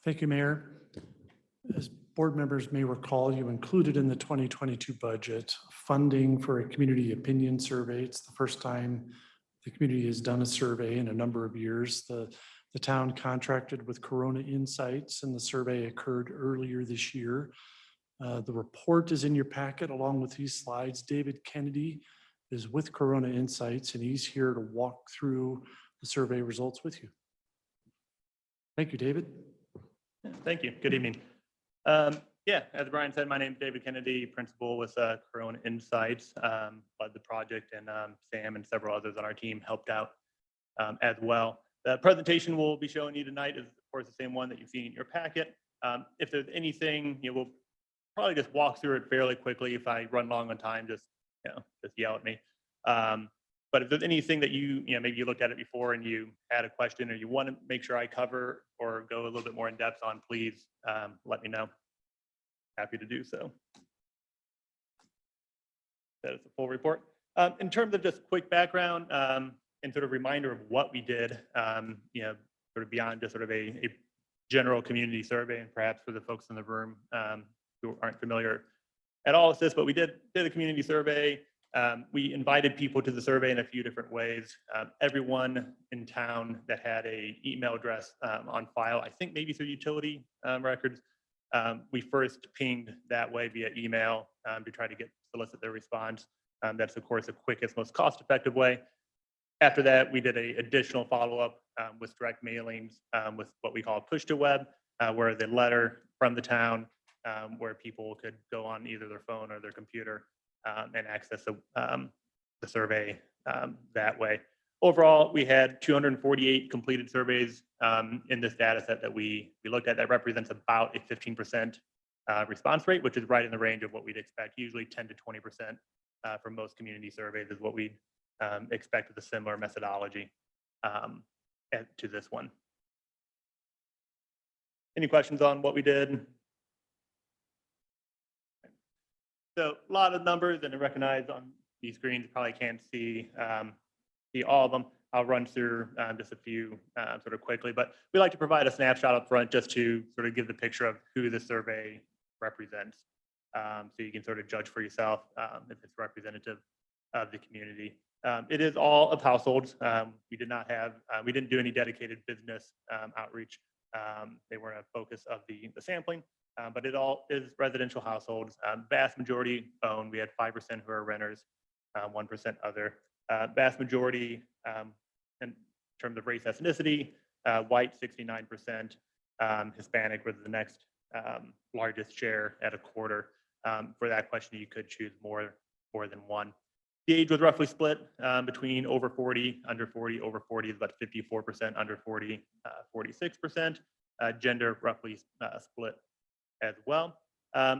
Thank you, Mayor. As board members may recall, you included in the 2022 budget funding for a community opinion survey. It's the first time the community has done a survey in a number of years. The town contracted with Corona Insights, and the survey occurred earlier this year. The report is in your packet along with these slides. David Kennedy is with Corona Insights, and he's here to walk through the survey results with you. Thank you, David. Thank you. Good evening. Yeah, as Brian said, my name is David Kennedy, principal with Corona Insights, led the project, and Sam and several others on our team helped out as well. The presentation we'll be showing you tonight is, of course, the same one that you've seen in your packet. If there's anything, we'll probably just walk through it fairly quickly. If I run long on time, just yell at me. But if there's anything that maybe you looked at it before and you had a question or you want to make sure I cover or go a little bit more in depth on, please let me know. Happy to do so. That is the full report. In terms of just quick background and sort of reminder of what we did, sort of beyond just sort of a general community survey, and perhaps for the folks in the room who aren't familiar at all with this, but we did a community survey. We invited people to the survey in a few different ways. Everyone in town that had an email address on file, I think maybe through utility records, we first pinged that way via email to try to solicit their response. That's, of course, the quickest, most cost-effective way. After that, we did an additional follow-up with direct mailings with what we call push to web, where the letter from the town, where people could go on either their phone or their computer and access the survey that way. Overall, we had 248 completed surveys in this data set that we looked at. That represents about a 15% response rate, which is right in the range of what we'd expect. Usually 10 to 20% for most community surveys is what we'd expect with a similar methodology to this one. Any questions on what we did? So a lot of numbers, and I recognize on these screens you probably can't see all of them. I'll run through just a few sort of quickly, but we like to provide a snapshot up front just to sort of give the picture of who the survey represents. So you can sort of judge for yourself if it's representative of the community. It is all of households. We didn't do any dedicated business outreach. They weren't a focus of the sampling. But it all is residential households. Vast majority own. We had 5% who are renters, 1% other. Vast majority in terms of race ethnicity, white 69%, Hispanic was the next largest share at a quarter. For that question, you could choose more than one. The age was roughly split between over 40, under 40. Over 40 is about 54%, under 40, 46%. Gender roughly split as well.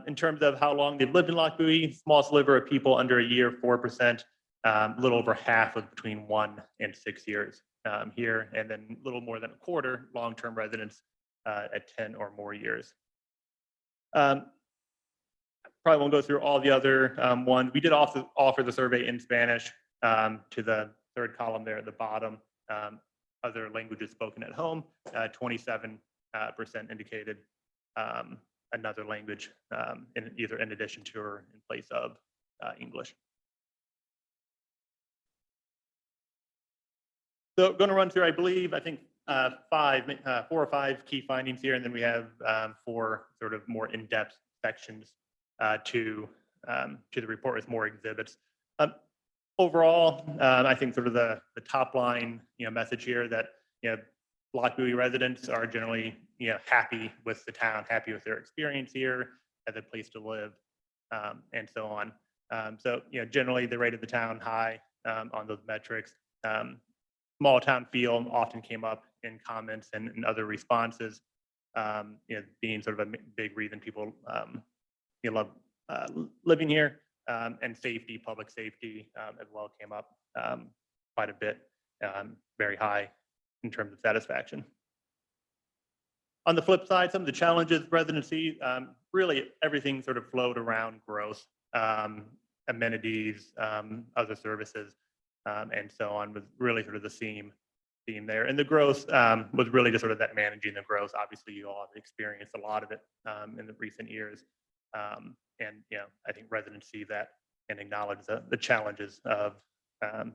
In terms of how long they've lived in Lochbuie, small sliver of people under a year, 4%, a little over half of between 1 and 6 years here, and then a little more than a quarter long-term residents at 10 or more years. Probably won't go through all the other ones. We did also offer the survey in Spanish to the third column there at the bottom. Other languages spoken at home, 27% indicated another language either in addition to or in place of English. So going to run through, I think 4 or 5 key findings here, and then we have 4 sort of more in-depth sections to the report with more exhibits. Overall, I think sort of the top line message here that Lochbuie residents are generally happy with the town, happy with their experience here as a place to live, and so on. So generally the rate of the town high on those metrics. Small town feel often came up in comments and other responses, being sort of a big reason people love living here, and safety, public safety as well came up quite a bit, very high in terms of satisfaction. On the flip side, some of the challenges residency, really everything sort of flowed around growth, amenities, other services, and so on was really sort of the theme theme there. And the growth was really just sort of that managing the growth. Obviously, you all have experienced a lot of it in the recent years. And, you know, I think residents see that and acknowledge the challenges of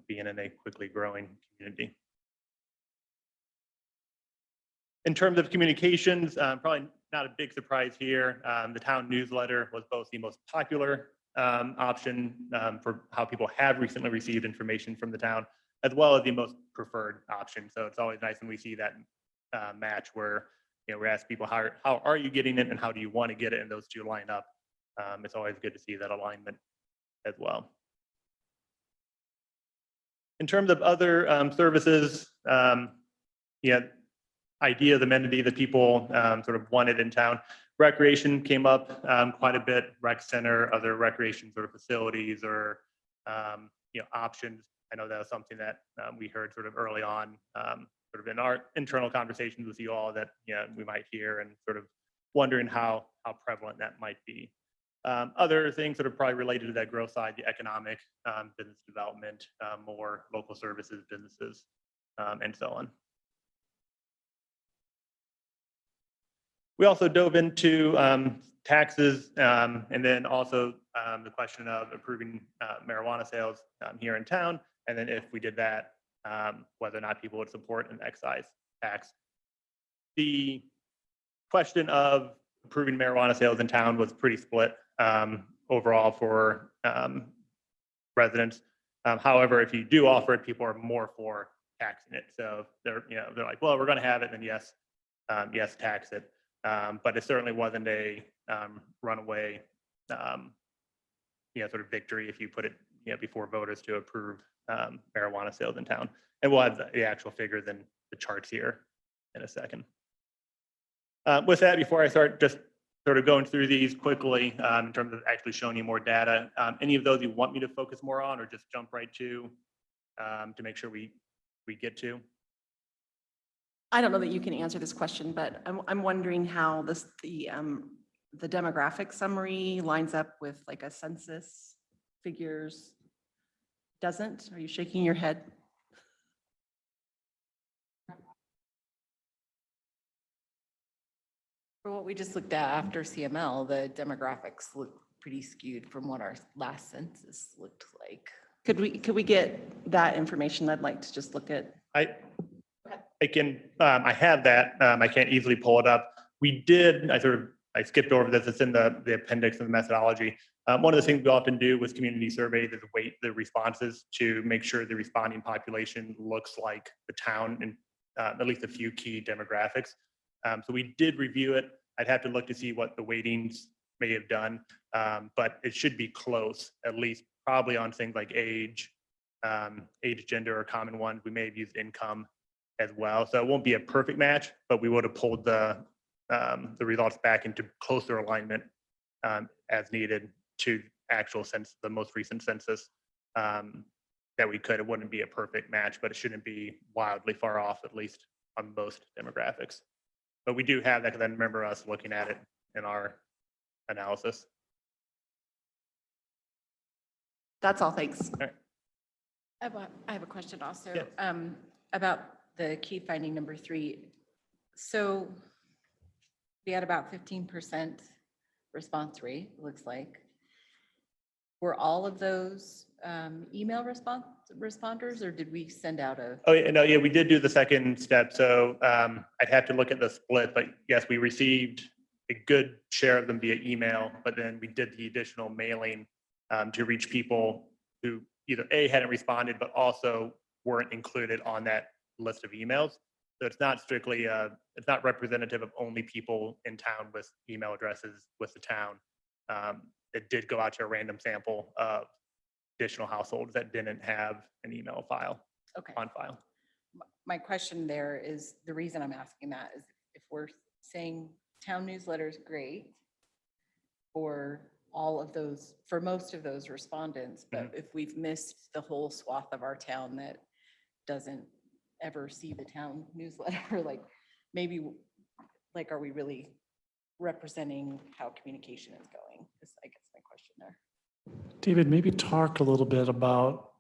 being in a quickly growing community. In terms of communications, probably not a big surprise here. The town newsletter was both the most popular option for how people have recently received information from the town, as well as the most preferred option. So it's always nice when we see that match where, you know, we ask people, how are you getting it and how do you want to get it? And those two line up. It's always good to see that alignment as well. In terms of other services, yeah, ideas, amenity that people sort of wanted in town. Recreation came up quite a bit, rec center, other recreation sort of facilities or, you know, options. I know that was something that we heard sort of early on, sort of in our internal conversations with you all that, you know, we might hear and sort of wondering how prevalent that might be. Other things that are probably related to that growth side, the economic, business development, more local services, businesses, and so on. We also dove into taxes and then also the question of approving marijuana sales here in town. And then if we did that, whether or not people would support an excise tax. The question of approving marijuana sales in town was pretty split overall for residents. However, if you do offer it, people are more for taxing it. So they're like, well, we're going to have it, then yes, yes, tax it. But it certainly wasn't a runaway, sort of victory if you put it, before voters to approve marijuana sales in town. And we'll have the actual figures in the charts here in a second. With that, before I start just sort of going through these quickly in terms of actually showing you more data, any of those you want me to focus more on or just jump right to make sure we get to? I don't know that you can answer this question, but I'm wondering how the demographic summary lines up with like a census figures. Doesn't? Are you shaking your head? For what we just looked at after CML, the demographics look pretty skewed from what our last census looked like. Could we get that information? I'd like to just look at. I can, I have that. I can't easily pull it up. We did, I skipped over this. It's in the appendix of the methodology. One of the things we often do with community surveys is weight the responses to make sure the responding population looks like the town and at least a few key demographics. So we did review it. I'd have to look to see what the weightings may have done, but it should be close, at least probably on things like age, gender, or common ones. We may have used income as well. So it won't be a perfect match, but we would have pulled the results back into closer alignment as needed to actual census, the most recent census that we could. It wouldn't be a perfect match, but it shouldn't be wildly far off, at least on most demographics. But we do have that because I remember us looking at it in our analysis. That's all, thanks. All right. I have a question also Yes. about the key finding number 3. So we had about 15% response rate, it looks like. Were all of those email responders, or did we send out a? Oh, yeah, no, yeah, we did do the second step. So I'd have to look at the split, but yes, we received a good share of them via email, but then we did the additional mailing to reach people who either A, hadn't responded, but also weren't included on that list of emails. So it's not strictly, it's not representative of only people in town with email addresses with the town. It did go out to a random sample of additional households that didn't have an email file Okay. on file. My question there is, the reason I'm asking that is if we're saying town newsletter is great for all of those, for most of those respondents, but if we've missed the whole swath of our town that doesn't ever see the town newsletter, like maybe, like, are we really representing how communication is going? Is, I guess, my question there. David, maybe talk a little bit about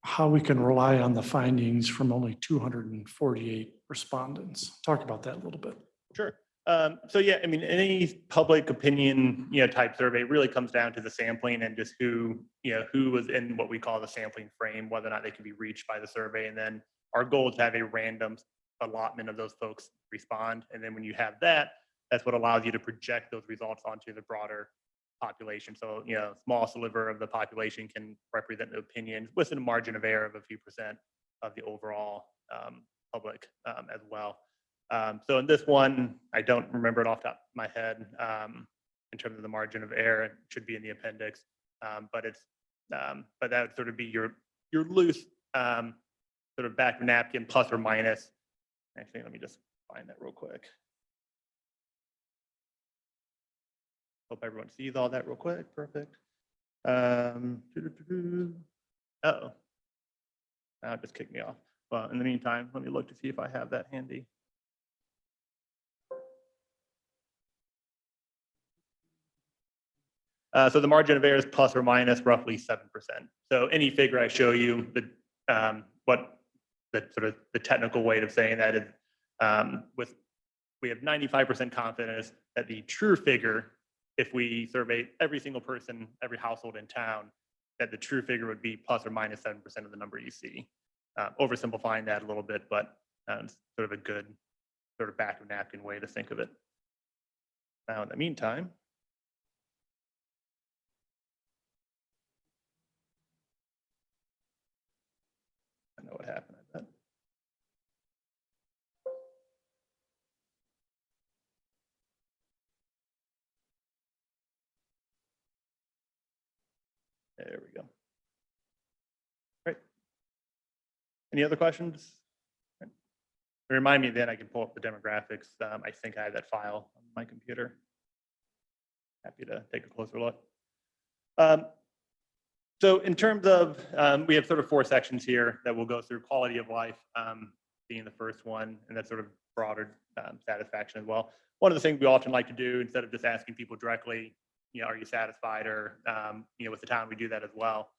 how we can rely on the findings from only 248 respondents. Talk about that a little bit. Sure. So yeah, I mean, any public opinion, type survey really comes down to the sampling and just who was in what we call the sampling frame, whether or not they can be reached by the survey. And then our goal is to have a random allotment of those folks respond. And then when you have that, that's what allows you to project those results onto the broader population. So, small sliver of the population can represent the opinions within a margin of error of a few percent of the overall public as well. So in this one, I don't remember it off the top of my head in terms of the margin of error. It should be in the appendix, but that would sort of be your loose sort of back of napkin plus or minus. Actually, let me just find that real quick. Hope everyone sees all that real quick. Perfect. Oh, now it just kicked me off. Well, in the meantime, let me look to see if I have that handy. So the margin of error is plus or minus roughly 7%. So any figure I show you, what the sort of the technical way of saying that is, we have 95% confidence that the true figure, if we survey every single person, every household in town, that the true figure would be plus or minus 7% of the number you see. Oversimplifying that a little bit, but it's sort of a good sort of back of napkin way to think of it. Now, in the meantime, I know what happened, I bet. There we go. Great. Any other questions? Remind me then I can pull up the demographics. I think I have that file on my computer. Happy to take a closer look. So in terms of, we have sort of 4 sections here that we'll go through: quality of life being the first one, and that's sort of broader satisfaction as well. One of the things we often like to do, instead of just asking people directly, are you satisfied, or with the town, we do that as well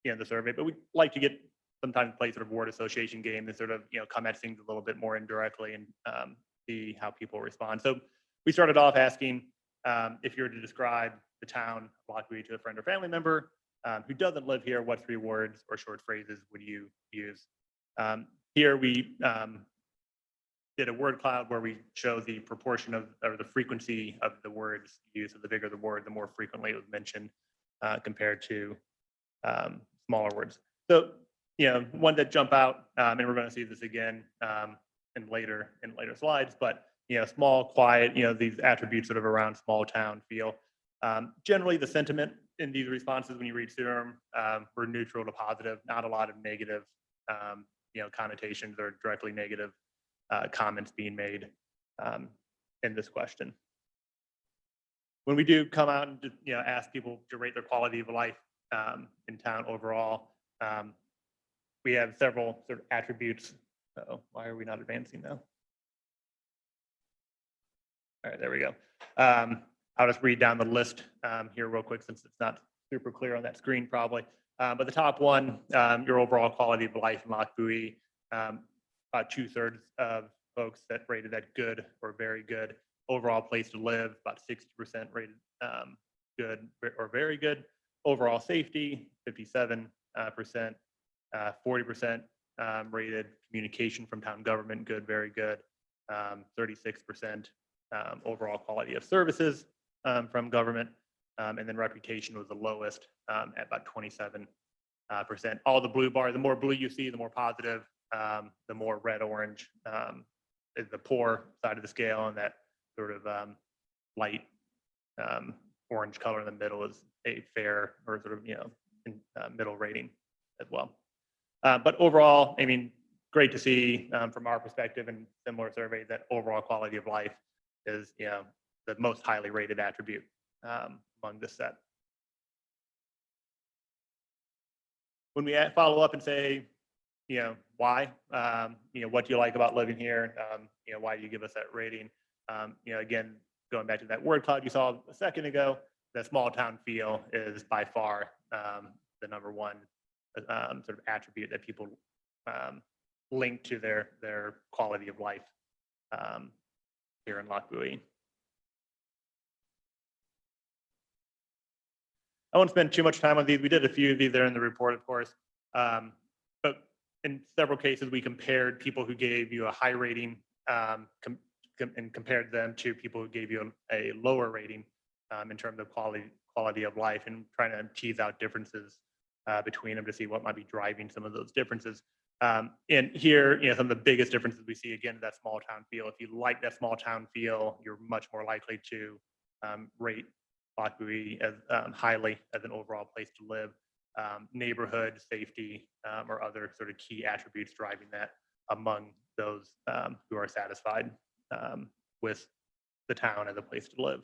in the survey, but we like to get sometimes play sort of word association game and sort of come at things a little bit more indirectly and see how people respond. So we started off asking if you were to describe the town of Lochbuie to a friend or family member who doesn't live here, what 3 words or short phrases would you use? Here we did a word cloud where we show the proportion of, or the frequency of the words used. So the bigger the word, the more frequently it was mentioned compared to smaller words. So, one that jump out, and we're going to see this again in later slides, but small, quiet, these attributes sort of around small town feel. Generally, the sentiment in these responses when you read through them were neutral to positive, not a lot of negative, connotations or directly negative comments being made in this question. When we do come out and ask people to rate their quality of life in town overall, we have several sort of attributes. Uh-oh, why are we not advancing now? All right, there we go. I'll just read down the list here real quick since it's not super clear on that screen probably. But the top one, your overall quality of life in Lochbuie, about 2/3 of folks that rated that good or very good. Overall place to live, about 60% rated good or very good. Overall safety, 57%, 40% rated communication from town government, good, very good. 36% overall quality of services from government. And then reputation was the lowest at about 27%. All the blue bar, the more blue you see, the more positive, the more red, orange is the poor side of the scale, and that sort of light orange color in the middle is a fair or sort of, middle rating as well. But overall, I mean, great to see from our perspective and similar surveys that overall quality of life is, the most highly rated attribute among this set. When we follow up and say, why, what do you like about living here? Why do you give us that rating? Again, going back to that word cloud you saw a second ago, the small town feel is by far the #1 sort of attribute that people link to their quality of life here in Lochbuie. I won't spend too much time on these. We did a few of these there in the report, of course. But in several cases, we compared people who gave you a high rating and compared them to people who gave you a lower rating in terms of quality of life, and trying to tease out differences between them to see what might be driving some of those differences. And here, some of the biggest differences we see, again, that small town feel. If you like that small town feel, you're much more likely to rate Lochbuie as highly as an overall place to live. Neighborhood, safety, or other sort of key attributes driving that among those who are satisfied with the town as a place to live.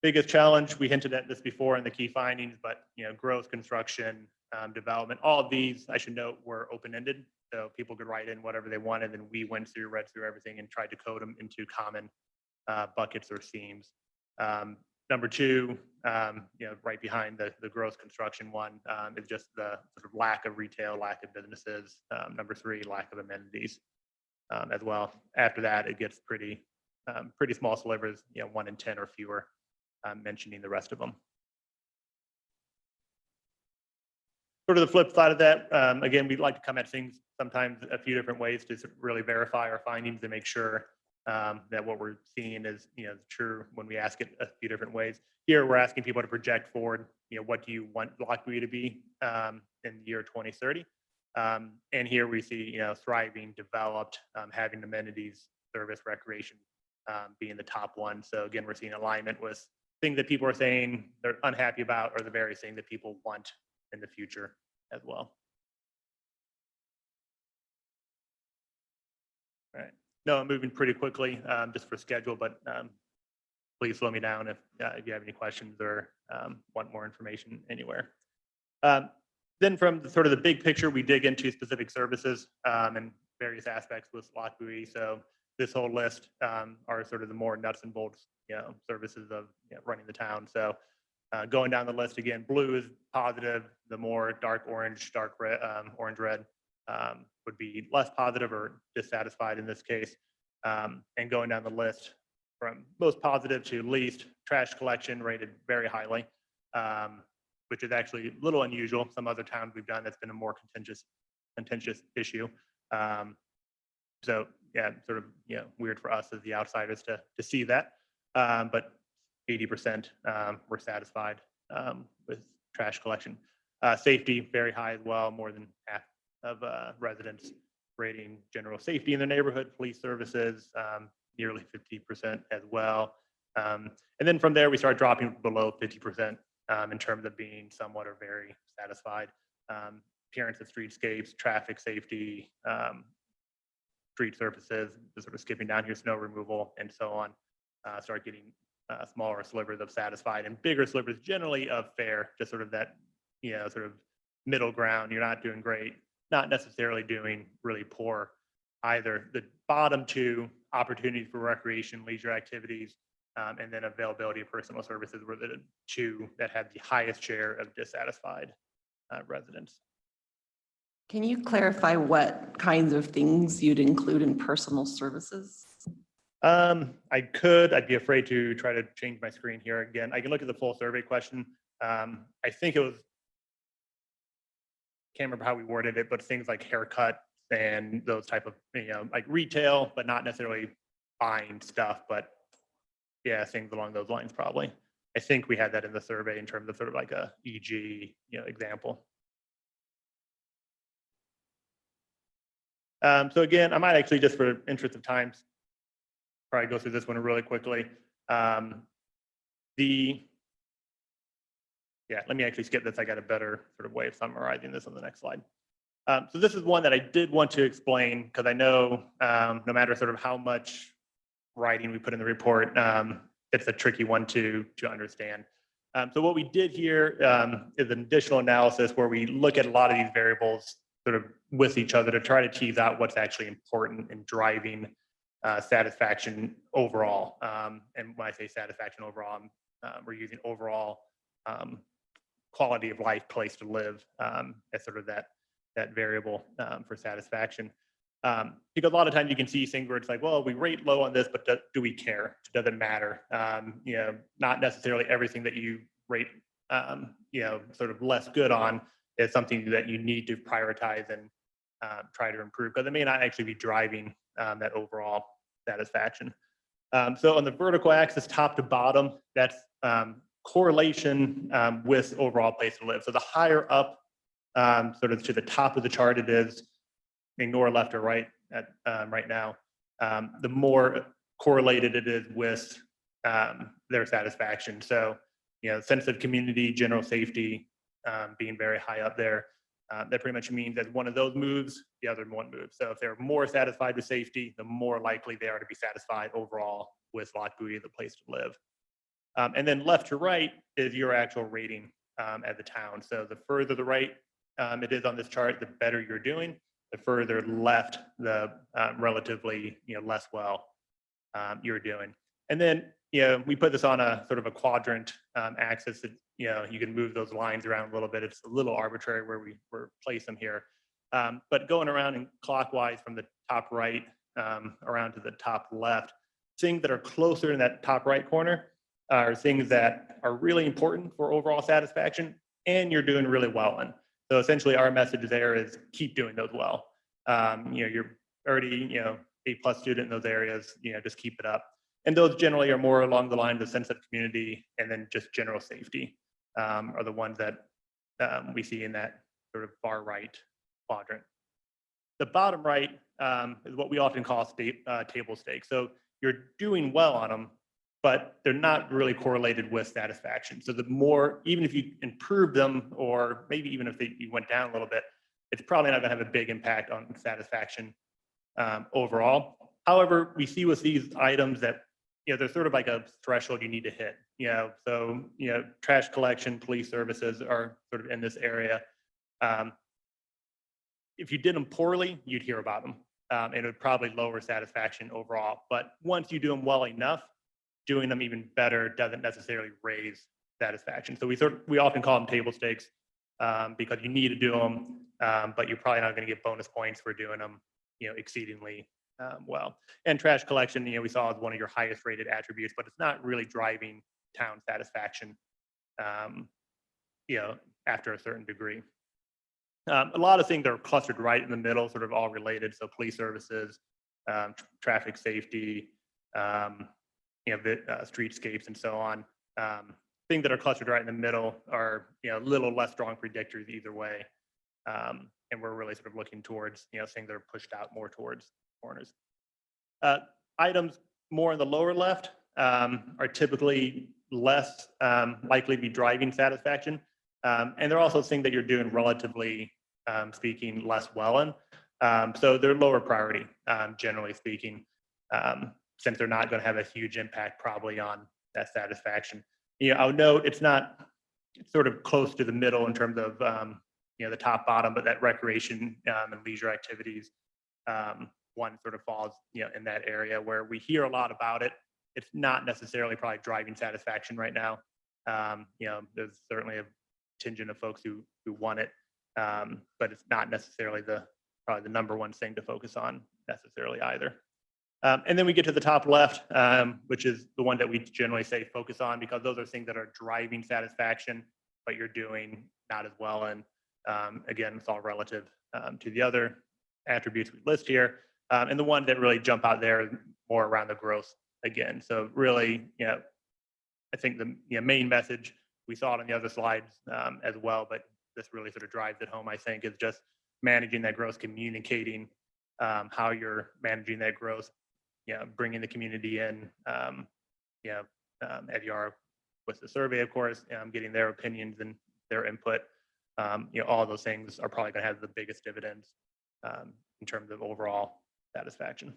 Biggest challenge, we hinted at this before in the key findings, but growth, construction, development, all of these, I should note, were open-ended. So people could write in whatever they wanted, and we read through everything and tried to code them into common buckets or themes. Number two, right behind the growth construction one, is just the sort of lack of retail, lack of businesses. Number three, lack of amenities as well. After that, it gets pretty small slivers, 1 in 10 or fewer, mentioning the rest of them. Sort of the flip side of that, again, we'd like to come at things sometimes a few different ways to really verify our findings and make sure that what we're seeing is true when we ask it a few different ways. Here, we're asking people to project forward, what do you want Lochbuie to be in the year 2030? And here we see, thriving, developed, having amenities, service, recreation being the top one. So again, we're seeing alignment with things that people are saying they're unhappy about, or the very thing that people want in the future as well. All right. No, I'm moving pretty quickly just for schedule, but please slow me down if you have any questions or want more information anywhere. Then from the sort of the big picture, we dig into specific services and various aspects with Lochbuie. So this whole list are sort of the more nuts and bolts, services of running the town. So going down the list again, blue is positive. The more dark orange, dark red, orange red would be less positive or dissatisfied in this case. And going down the list from most positive to least, trash collection rated very highly, which is actually a little unusual. Some other towns we've done, that's been a more contentious issue. So yeah, sort of weird for us as the outsiders to see that. But 80% were satisfied with trash collection. Safety very high as well, more than half of residents rating general safety in their neighborhood. Police services, nearly 50% as well. And then from there, we start dropping below 50% in terms of being somewhat or very satisfied. Appearance of streetscapes, traffic safety, street surfaces, just sort of skipping down here, snow removal, and so on. Start getting smaller slivers of satisfied and bigger slivers generally of fair, just sort of that, sort of middle ground. You're not doing great, not necessarily doing really poor either. The bottom two, opportunities for recreation, leisure activities, and then availability of personal services were the two that had the highest share of dissatisfied residents. Can you clarify what kinds of things you'd include in personal services? I'd be afraid to try to change my screen here again. I can look at the full survey question. I think it was, can't remember how we worded it, but things like haircut and those type of, like retail, but not necessarily buying stuff, but yeah, things along those lines probably. I think we had that in the survey in terms of sort of like a EG, example. So again, I might actually, just for interest of time, probably go through this one really quickly. Let me actually skip this. I got a better sort of way of summarizing this on the next slide. So this is one that I did want to explain, because I know no matter sort of how much writing we put in the report, it's a tricky one to understand. So what we did here is an additional analysis where we look at a lot of these variables sort of with each other to try to tease out what's actually important in driving satisfaction overall. And when I say satisfaction overall, we're using overall quality of life place to live as sort of that variable for satisfaction. Because a lot of times you can see things where it's like, well, we rate low on this, but do we care? Does it matter? Not necessarily everything that you rate, sort of less good on is something that you need to prioritize and try to improve, because it may not actually be driving that overall satisfaction. So on the vertical axis, top to bottom, that's correlation with overall place to live. So the higher up, sort of to the top of the chart it is, ignore left or right right now, the more correlated it is with their satisfaction. So, sense of community, general safety being very high up there. That pretty much means that one of those moves, the other one moves. So if they're more satisfied with safety, the more likely they are to be satisfied overall with Loch Buoy, the place to live. And then left to right is your actual rating as a town. So the further the right it is on this chart, the better you're doing. The further left, the relatively less well you're doing. And then we put this on a sort of a quadrant axis that you can move those lines around a little bit. It's a little arbitrary where we place them here, but going around in clockwise from the top right around to the top left, things that are closer in that top right corner are things that are really important for overall satisfaction and you're doing really well in. So essentially our message there is keep doing those well. You're already, A+ student in those areas, just keep it up. And those generally are more along the lines of sense of community and then just general safety are the ones that we see in that sort of far right quadrant. The bottom right is what we often call table stakes. So you're doing well on them, but they're not really correlated with satisfaction. So the more, even if you improve them, or maybe even if you went down a little bit, it's probably not gonna have a big impact on satisfaction overall. However, we see with these items that, there's sort of like a threshold you need to hit, so, trash collection, police services are sort of in this area. If you did them poorly, you'd hear about them. And it would probably lower satisfaction overall. But once you do them well enough, doing them even better doesn't necessarily raise satisfaction. So we often call them table stakes because you need to do them, but you're probably not going to get bonus points for doing them, exceedingly well. And trash collection, we saw as one of your highest rated attributes, but it's not really driving town satisfaction, after a certain degree. A lot of things are clustered right in the middle, sort of all related. So police services, traffic safety, streetscapes and so on. Things that are clustered right in the middle are a little less strong predictors either way. And we're really sort of looking towards things that are pushed out more towards corners. Items more in the lower left are typically less likely to be driving satisfaction. And they're also things that you're doing relatively speaking less well in. So they're lower priority, generally speaking, since they're not going to have a huge impact probably on that satisfaction. I'll note it's not sort of close to the middle in terms of the top bottom, but that recreation and leisure activities, one sort of falls in that area where we hear a lot about it. It's not necessarily probably driving satisfaction right now. There's certainly a contingent of folks who want it, but it's not necessarily probably the number one thing to focus on necessarily either. And then we get to the top left, which is the one that we generally say focus on, because those are things that are driving satisfaction, but you're doing not as well. And again, it's all relative to the other attributes we list here. And the ones that really jump out there are more around the growth again. So really, I think the main message, we saw it on the other slides as well, but this really sort of drives it home, I think, is just managing that growth, communicating how you're managing that growth, bringing the community in, as you are with the survey, of course, getting their opinions and their input. All those things are probably going to have the biggest dividends in terms of overall satisfaction.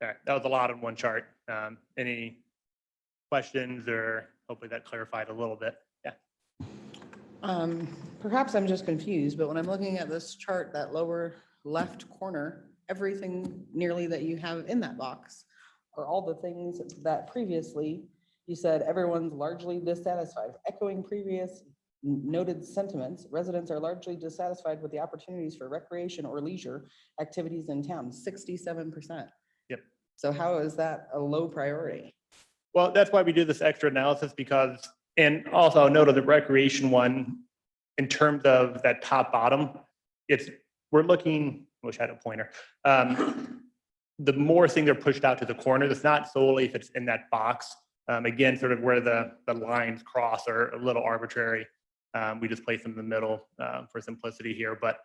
All right, that was a lot on one chart. Any questions, or hopefully that clarified a little bit? Yeah. Perhaps I'm just confused, but when I'm looking at this chart, that lower left corner, everything nearly that you have in that box are all the things that previously You said everyone's largely dissatisfied, echoing previous noted sentiments. Residents are largely dissatisfied with the opportunities for recreation or leisure activities in town, 67%. Yep. So how is that a low priority? Well, that's why we do this extra analysis because, and also I'll note of the recreation one, in terms of that top bottom, we're looking, I wish I had a pointer. The more things are pushed out to the corner, it's not solely if it's in that box. Again, sort of where the lines cross are a little arbitrary. We just place them in the middle for simplicity here, but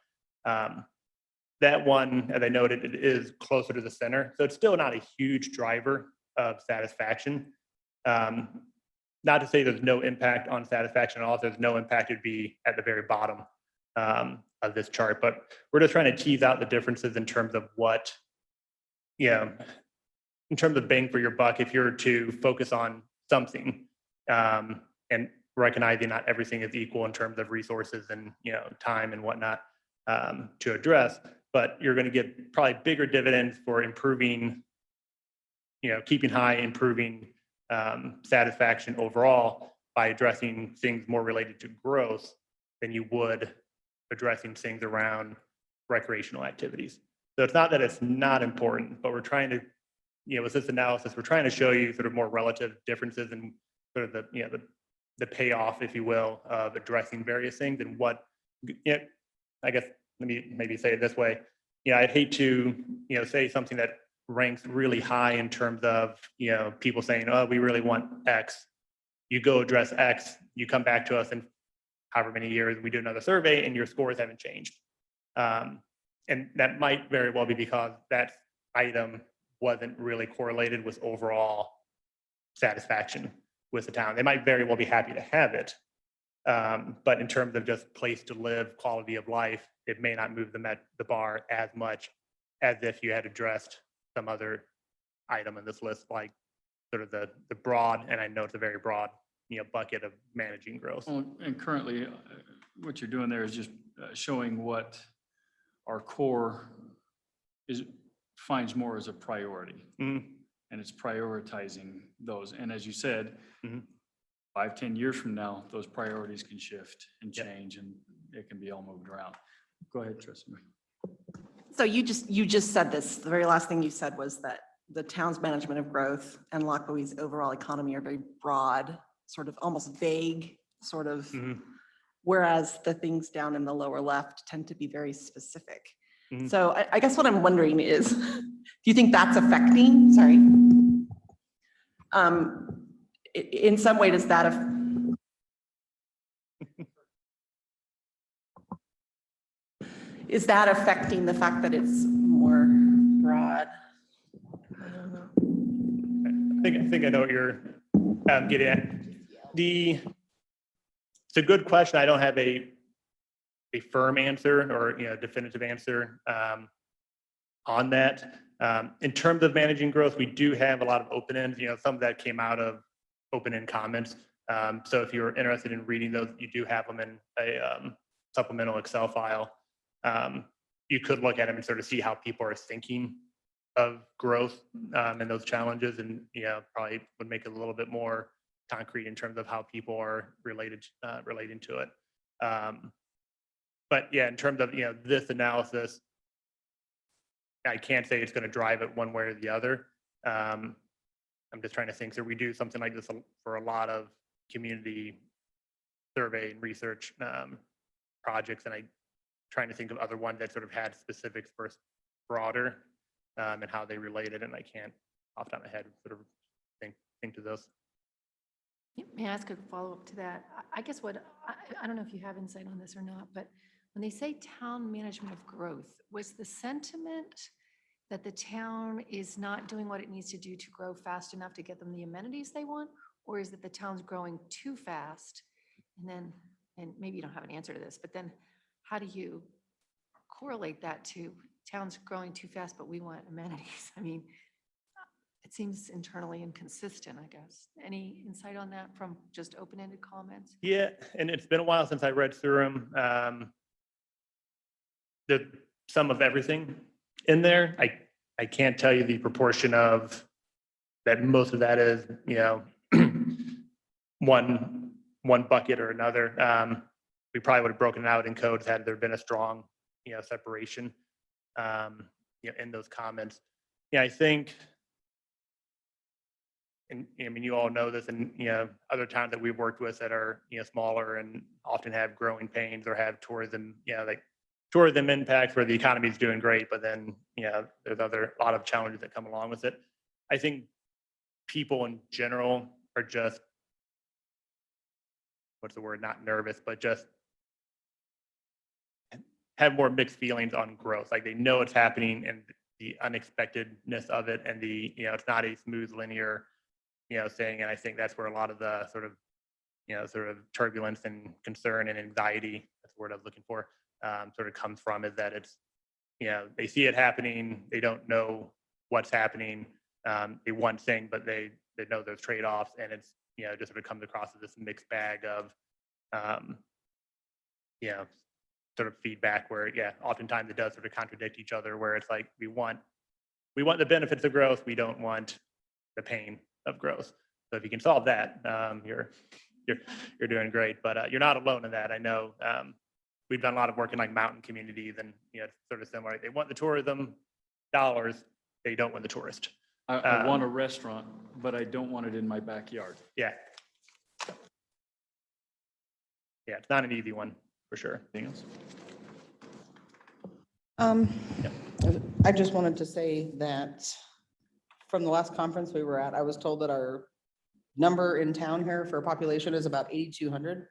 that one, as I noted, it is closer to the center. So it's still not a huge driver of satisfaction. Not to say there's no impact on satisfaction at all. If there's no impact, it'd be at the very bottom of this chart. But we're just trying to tease out the differences in terms of what, in terms of bang for your buck, if you're to focus on something and recognizing not everything is equal in terms of resources and time and whatnot to address, but you're going to get probably bigger dividends for improving, keeping high, improving satisfaction overall by addressing things more related to growth than you would addressing things around recreational activities. So it's not that it's not important, but we're trying to, with this analysis, we're trying to show you sort of more relative differences in sort of the payoff, if you will, of addressing various things and what, I guess, let me maybe say it this way. I'd hate to, say something that ranks really high in terms of, people saying, oh, we really want X. You go address X, you come back to us in however many years, we do another survey and your scores haven't changed. And that might very well be because that item wasn't really correlated with overall satisfaction with the town. They might very well be happy to have it. But in terms of just place to live, quality of life, it may not move them at the bar as much as if you had addressed some other item in this list, like sort of the broad, and I know it's a very broad, bucket of managing growth. Well, and currently, what you're doing there is just showing what our core finds more as a priority. Mhm. And it's prioritizing those. And as you said, Mhm. 5-10 years from now, those priorities can shift and Yep. change, and it can be all moved around. Go ahead, Tristan. So you just said this, the very last thing you said was that the town's management of growth and Loch Louise overall economy are very broad, sort of almost vague, sort of, Mhm. whereas the things down in the lower left tend to be very specific. Mhm. So I guess what I'm wondering is, do you think that's affecting, sorry? In some way, does that is that affecting the fact that it's more broad? I don't know. I think I know what you're getting at. It's a good question. I don't have a firm answer or definitive answer on that. In terms of managing growth, we do have a lot of open ends. Some of that came out of open end comments. So if you're interested in reading those, you do have them in a supplemental Excel file. You could look at them and sort of see how people are thinking of growth and those challenges, and probably would make it a little bit more concrete in terms of how people are relating to it. But yeah, in terms of this analysis, I can't say it's going to drive it one way or the other. I'm just trying to think. So we do something like this for a lot of community survey and research projects, and I'm trying to think of other ones that sort of had specifics versus broader and how they related, and I can't off the top of my head sort of think to this. Yeah, may I ask a follow-up to that? I guess I don't know if you have insight on this or not, but when they say town management of growth, was the sentiment that the town is not doing what it needs to do to grow fast enough to get them the amenities they want? Or is it the town's growing too fast? And maybe you don't have an answer to this, but then how do you correlate that to towns growing too fast, but we want amenities? I mean, it seems internally inconsistent, I guess. Any insight on that from just open-ended comments? Yeah, and it's been a while since I read through them. Some of everything in there. I can't tell you the proportion of that. Most of that is one bucket or another. We probably would have broken it out in codes had there been a strong, separation, in those comments. Yeah, I think, and I mean, you all know this, and other towns that we've worked with that are smaller and often have growing pains or have tourism, like tourism impacts where the economy is doing great, but then there's a lot of challenges that come along with it. I think people in general are just, what's the word, not nervous, but just have more mixed feelings on growth. Like they know it's happening and the unexpectedness of it, and it's not a smooth linear thing. And I think that's where a lot of the sort of turbulence and concern and anxiety, that's the word I was looking for, sort of comes from, is that it's, they see it happening, they don't know what's happening. They want thing, but they know there's trade-offs, and it's, just sort of comes across as this mixed bag of, sort of feedback where, oftentimes it does sort of contradict each other, where it's like, we want the benefits of growth, we don't want the pain of growth. So if you can solve that, you're doing great, but you're not alone in that. I know we've done a lot of work in like mountain communities, and it's sort of similar. They want the tourism dollars, they don't want the tourist. I want a restaurant, but I don't want it in my backyard. Yeah. Yeah, it's not an easy one, for sure. Anything else? I just wanted to say that from the last conference we were at, I was told that our number in town here for population is about 8,200.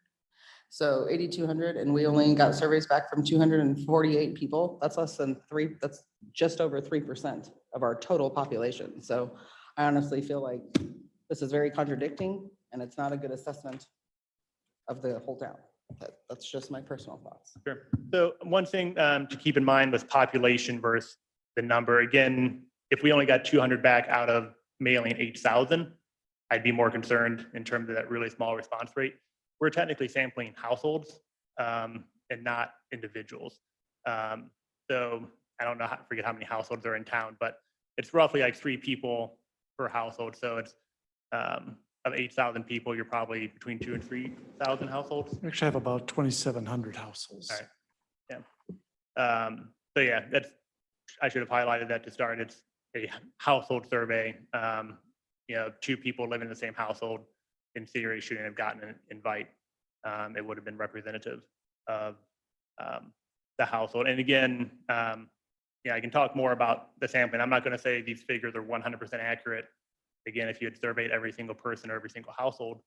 So 8,200, and we only got surveys back from 248 people. That's less than that's just over 3% of our total population. So I honestly feel like this is very contradicting, and it's not a good assessment of the whole town. That's just my personal thoughts. Sure. So one thing to keep in mind was population versus the number. Again, if we only got 200 back out of mailing 8,000, I'd be more concerned in terms of that really small response rate. We're technically sampling households and not individuals. So I don't know, forget how many households are in town, but it's roughly like 3 people per household. So it's of 8,000 people, you're probably between 2,000 and 3,000 households. We actually have about 2,700 households. All right. Yeah. So yeah, I should have highlighted that to start. It's a household survey. 2 people living in the same household, in theory, shouldn't have gotten an invite. It would have been representative of the household. And again, I can talk more about the sampling. I'm not going to say these figures are 100% accurate. Again, if you had surveyed every single person or every single household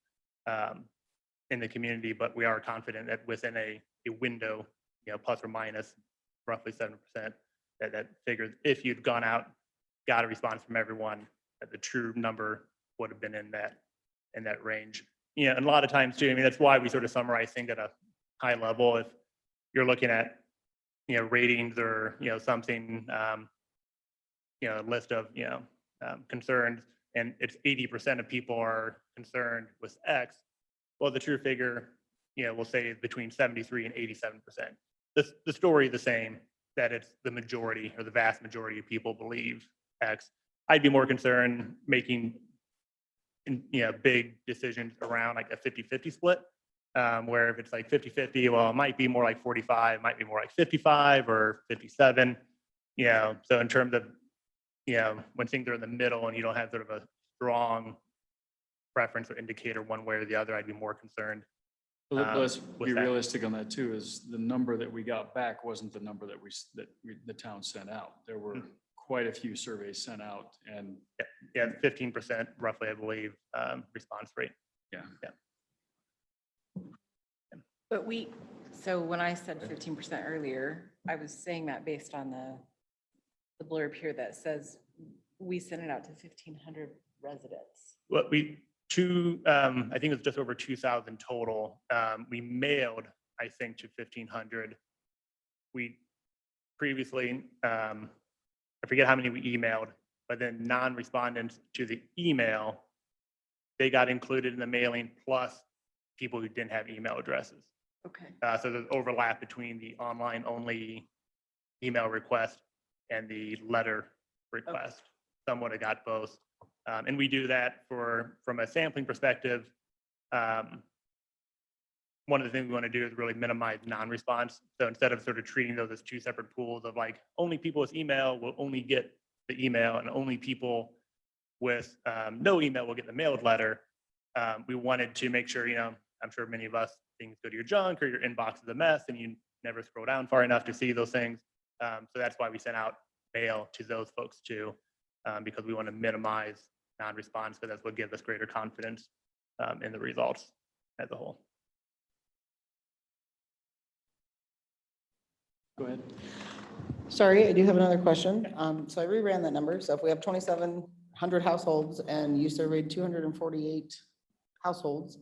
in the community, but we are confident that within a window, plus or minus roughly 7%, that figure, if you'd gone out, got a response from everyone, that the true number would have been in that range. And a lot of times too, I mean, that's why we sort of summarize things at a high level. If you're looking at, ratings or, something, a list of, concerns, and it's 80% of people are concerned with X, well, the true figure, we'll say is between 73 and 87%. The story is the same, that it's the majority or the vast majority of people believe X. I'd be more concerned making, big decisions around like a 50-50 split, where if it's like 50-50, well, it might be more like 45, might be more like 55 or 57. So in terms of, when things are in the middle and you don't have sort of a strong preference or indicator one way or the other, I'd be more concerned. Let's with be that. realistic on that too, is the number that we got back wasn't the number that the town sent out. There were quite a few surveys sent out, and Yeah, 15% roughly, I believe, response rate. yeah. But we, So when I said 15% earlier, I was saying that based on the blurb here that says we sent it out to 1,500 residents. What I think it was just over 2,000 total. We mailed, I think, to 1,500. We previously, I forget how many we emailed, but then non-respondents to the email, they got included in the mailing, plus people who didn't have email addresses. okay. So there's overlap between the online only email request and the letter request. Someone had got both. And we do that from a sampling perspective. one of the things we want to do is really minimize non-response. So instead of sort of treating those as two separate pools of like, only people with email will only get the email and only people with no email will get the mailed letter. We wanted to make sure, I'm sure many of us, things go to your junk or your inbox is a mess and you never scroll down far enough to see those things. So that's why we sent out mail to those folks too, because we want to minimize non-response, but that's what gives us greater confidence in the results as a whole. Go ahead. Sorry, I do have another question. So I reran that number. So if we have 2,700 households and you surveyed 248 households,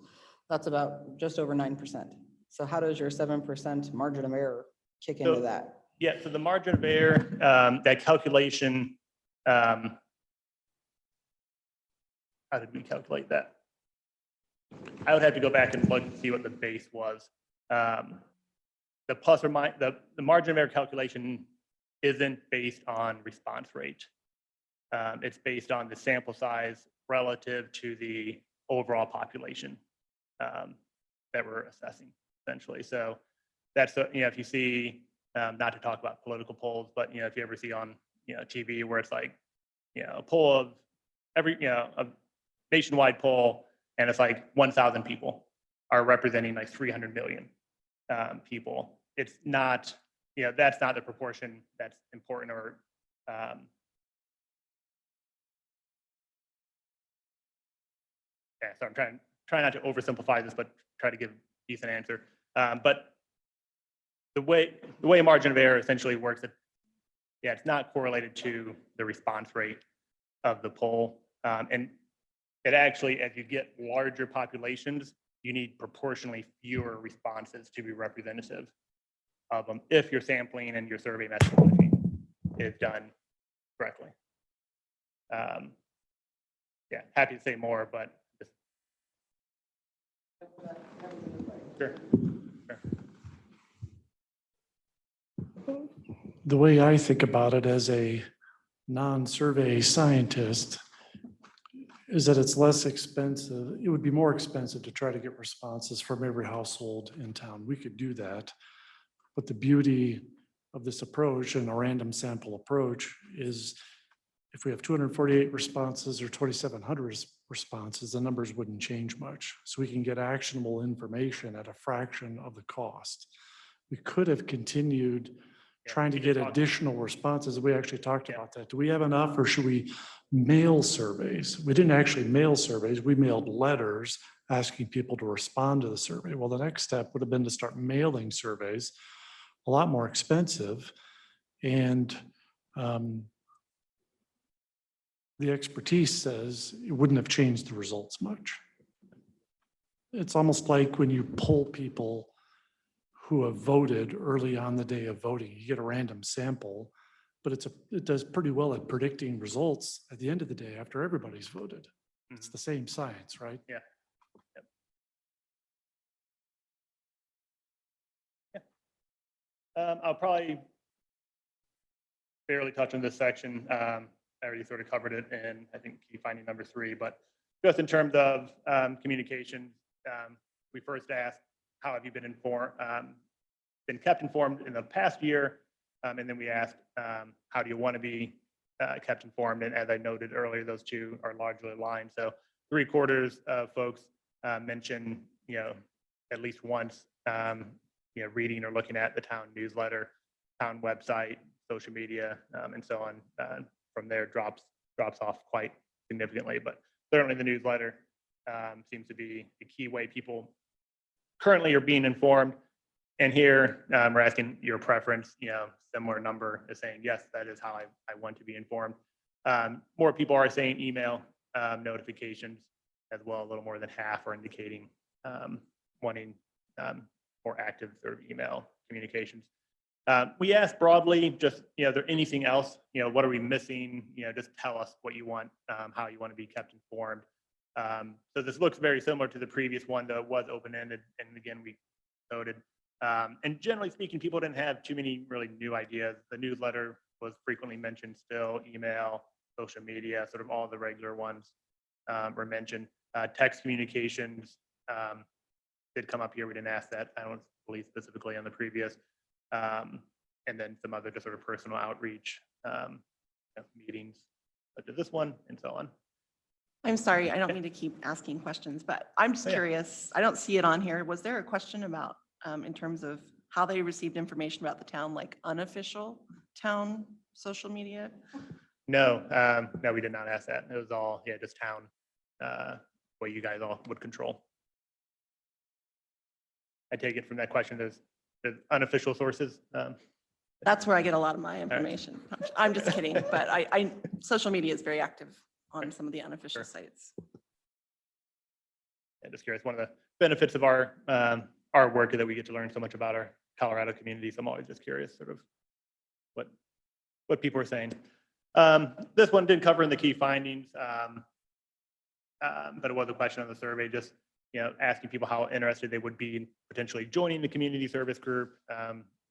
that's about just over 9%. So how does your 7% margin of error kick into So- that? Yeah, so the margin of error, that calculation, how did we calculate that? I would have to go back and look and see what the base was. The plus or minus, the margin of error calculation isn't based on response rate. It's based on the sample size relative to the overall population that we're assessing, essentially. So that's, if you see, not to talk about political polls, but, if you ever see on, TV where it's like, a poll of every, a nationwide poll, and it's like 1,000 people are representing like 300 million people. It's not, that's not the proportion that's important or yeah, so I'm trying not to oversimplify this, but try to give a decent answer. But the way margin of error essentially works, it's not correlated to the response rate of the poll. And it actually, as you get larger populations, you need proportionally fewer responses to be representative of them if your sampling and your survey methodology is done correctly. Yeah, happy to say more, but just. Sure. The way I think about it as a non-survey scientist is that it's less expensive. It would be more expensive to try to get responses from every household in town. We could do that. But the beauty of this approach and a random sample approach is if we have 248 responses or 2,700 responses, the numbers wouldn't change much. So we can get actionable information at a fraction of the cost. We could have continued trying to get additional responses. We actually talked about that. Do we have enough or should we mail surveys? We didn't actually mail surveys. We mailed letters asking people to respond to the survey. Well, the next step would have been to start mailing surveys, a lot more expensive. And the expertise says it wouldn't have changed the results much. It's almost like when you poll people who have voted early on the day of voting, you get a random sample, but it does pretty well at predicting results at the end of the day after everybody's voted. It's the same science, right? Yeah. I'll probably barely touch on this section. I already sort of covered it in, I think, key finding number 3, but just in terms of communication, we first asked, how have you been informed, been kept informed in the past year? And then we asked, how do you want to be kept informed? And as I noted earlier, those two are largely aligned. So 3/4 of folks mentioned, at least once, reading or looking at the town newsletter, town website, social media, and so on. From there, drops off quite significantly, but certainly the newsletter seems to be the key way people currently are being informed. And here we're asking your preference, similar number is saying, yes, that is how I want to be informed. More people are saying email notifications as well. A little more than half are indicating wanting more active sort of email communications. We asked broadly, just, is there anything else, what are we missing? Just tell us what you want, how you want to be kept informed. So this looks very similar to the previous one, though it was open-ended. And again, we noted. And generally speaking, people didn't have too many really new ideas. The newsletter was frequently mentioned still, email, social media, sort of all the regular ones were mentioned. Text communications did come up here. We didn't ask that. I don't believe specifically on the previous. And then some other just sort of personal outreach meetings, such as this one and so on. I'm sorry, I don't mean to keep asking questions, but I'm just Oh, yeah. curious. I don't see it on here. Was there a question about, in terms of how they received information about the town, like unofficial town social media? No, no, we did not ask that. It was all, yeah, just town, what you guys all would control. I take it from that question, there's unofficial sources. That's where I get a lot of my information. I'm just kidding, but social media is very active on some of the unofficial Sure. sites. Yeah, just curious, one of the benefits of our work is that we get to learn so much about our Colorado community. So I'm always just curious sort of what people are saying. This one did cover in the key findings, but it was a question on the survey, just, asking people how interested they would be in potentially joining the community service group.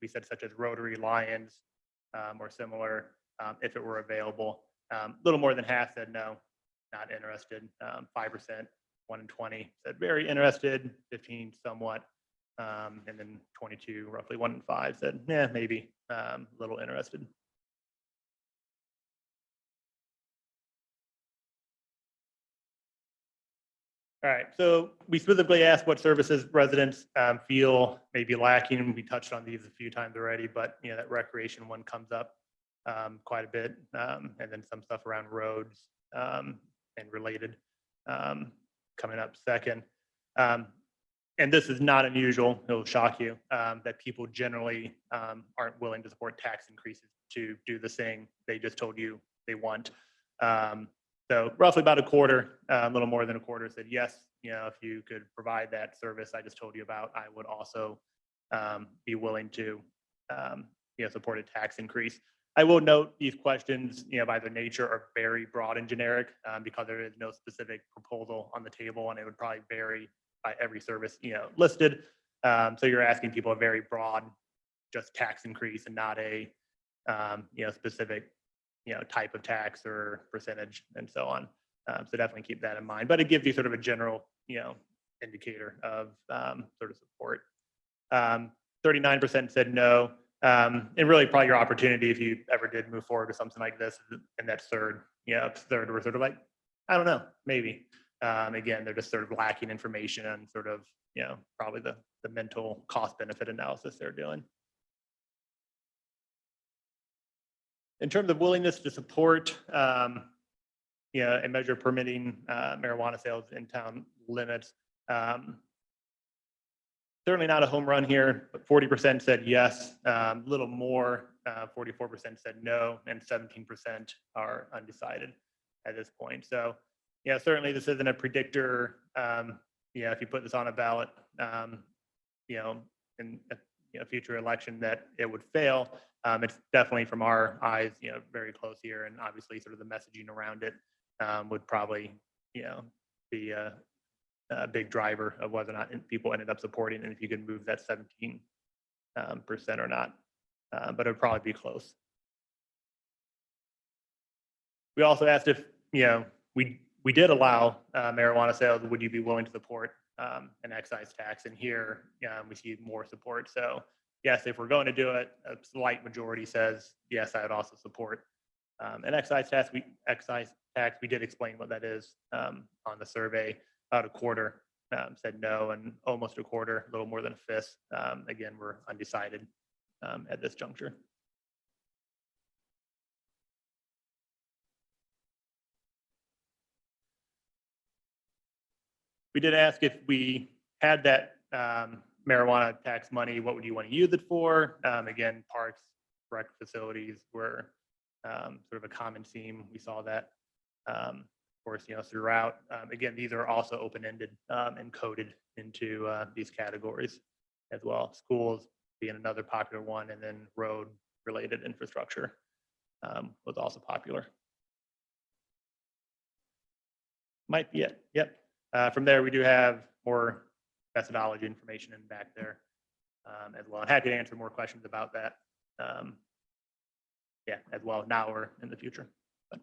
We said such as Rotary, Lions, or similar, if it were available. A little more than half said no, not interested. 5%, 1 in 20 said very interested, 15 somewhat, and then 22, roughly 1 in 5 said, yeah, maybe, a little interested. All right, so we specifically asked what services residents feel may be lacking. We touched on these a few times already, but that recreation one comes up quite a bit, and then some stuff around roads and related coming up second. And this is not unusual, it'll shock you, that people generally aren't willing to support tax increases to do the thing they just told you they want. So roughly about a quarter, a little more than a quarter said, yes, if you could provide that service I just told you about, I would also be willing to support a tax increase. I will note these questions, by their nature are very broad and generic because there is no specific proposal on the table, and it would probably vary by every service, listed. So you're asking people a very broad, just tax increase and not a, specific, type of tax or percentage and so on. So definitely keep that in mind, but it gives you sort of a general, indicator of sort of support. 39% said no. And really probably your opportunity if you ever did move forward with something like this, and that third, we're sort of like, I don't know, maybe. Again, they're just sort of lacking information and sort of, probably the mental cost benefit analysis they're doing. In terms of willingness to support, and measure permitting marijuana sales in town limits, certainly not a home run here, but 40% said yes, a little more, 44% said no, and 17% are undecided at this point. So, certainly this isn't a predictor. If you put this on a ballot, in a future election that it would fail. It's definitely from our eyes, very close here, and obviously sort of the messaging around it would probably, be a big driver of whether or not people ended up supporting, and if you can move that 17% or not, but it would probably be close. We also asked if, we did allow marijuana sales, would you be willing to support an excise tax? And here we see more support. So yes, if we're going to do it, a slight majority says, yes, I would also support an excise tax. We did explain what that is on the survey. About a quarter said no, and almost a quarter, a little more than a fifth. Again, we're undecided at this juncture. We did ask if we had that marijuana tax money, what would you want to use it for? Again, parks, rec facilities were sort of a common theme. We saw that, of course, throughout. Again, these are also open-ended and coded into these categories as well. Schools being another popular one, and then road-related infrastructure was also popular. Might be it. Yep. From there, we do have more methodology information in back there as well. I'm happy to answer more questions about that. As well, now or in the future. But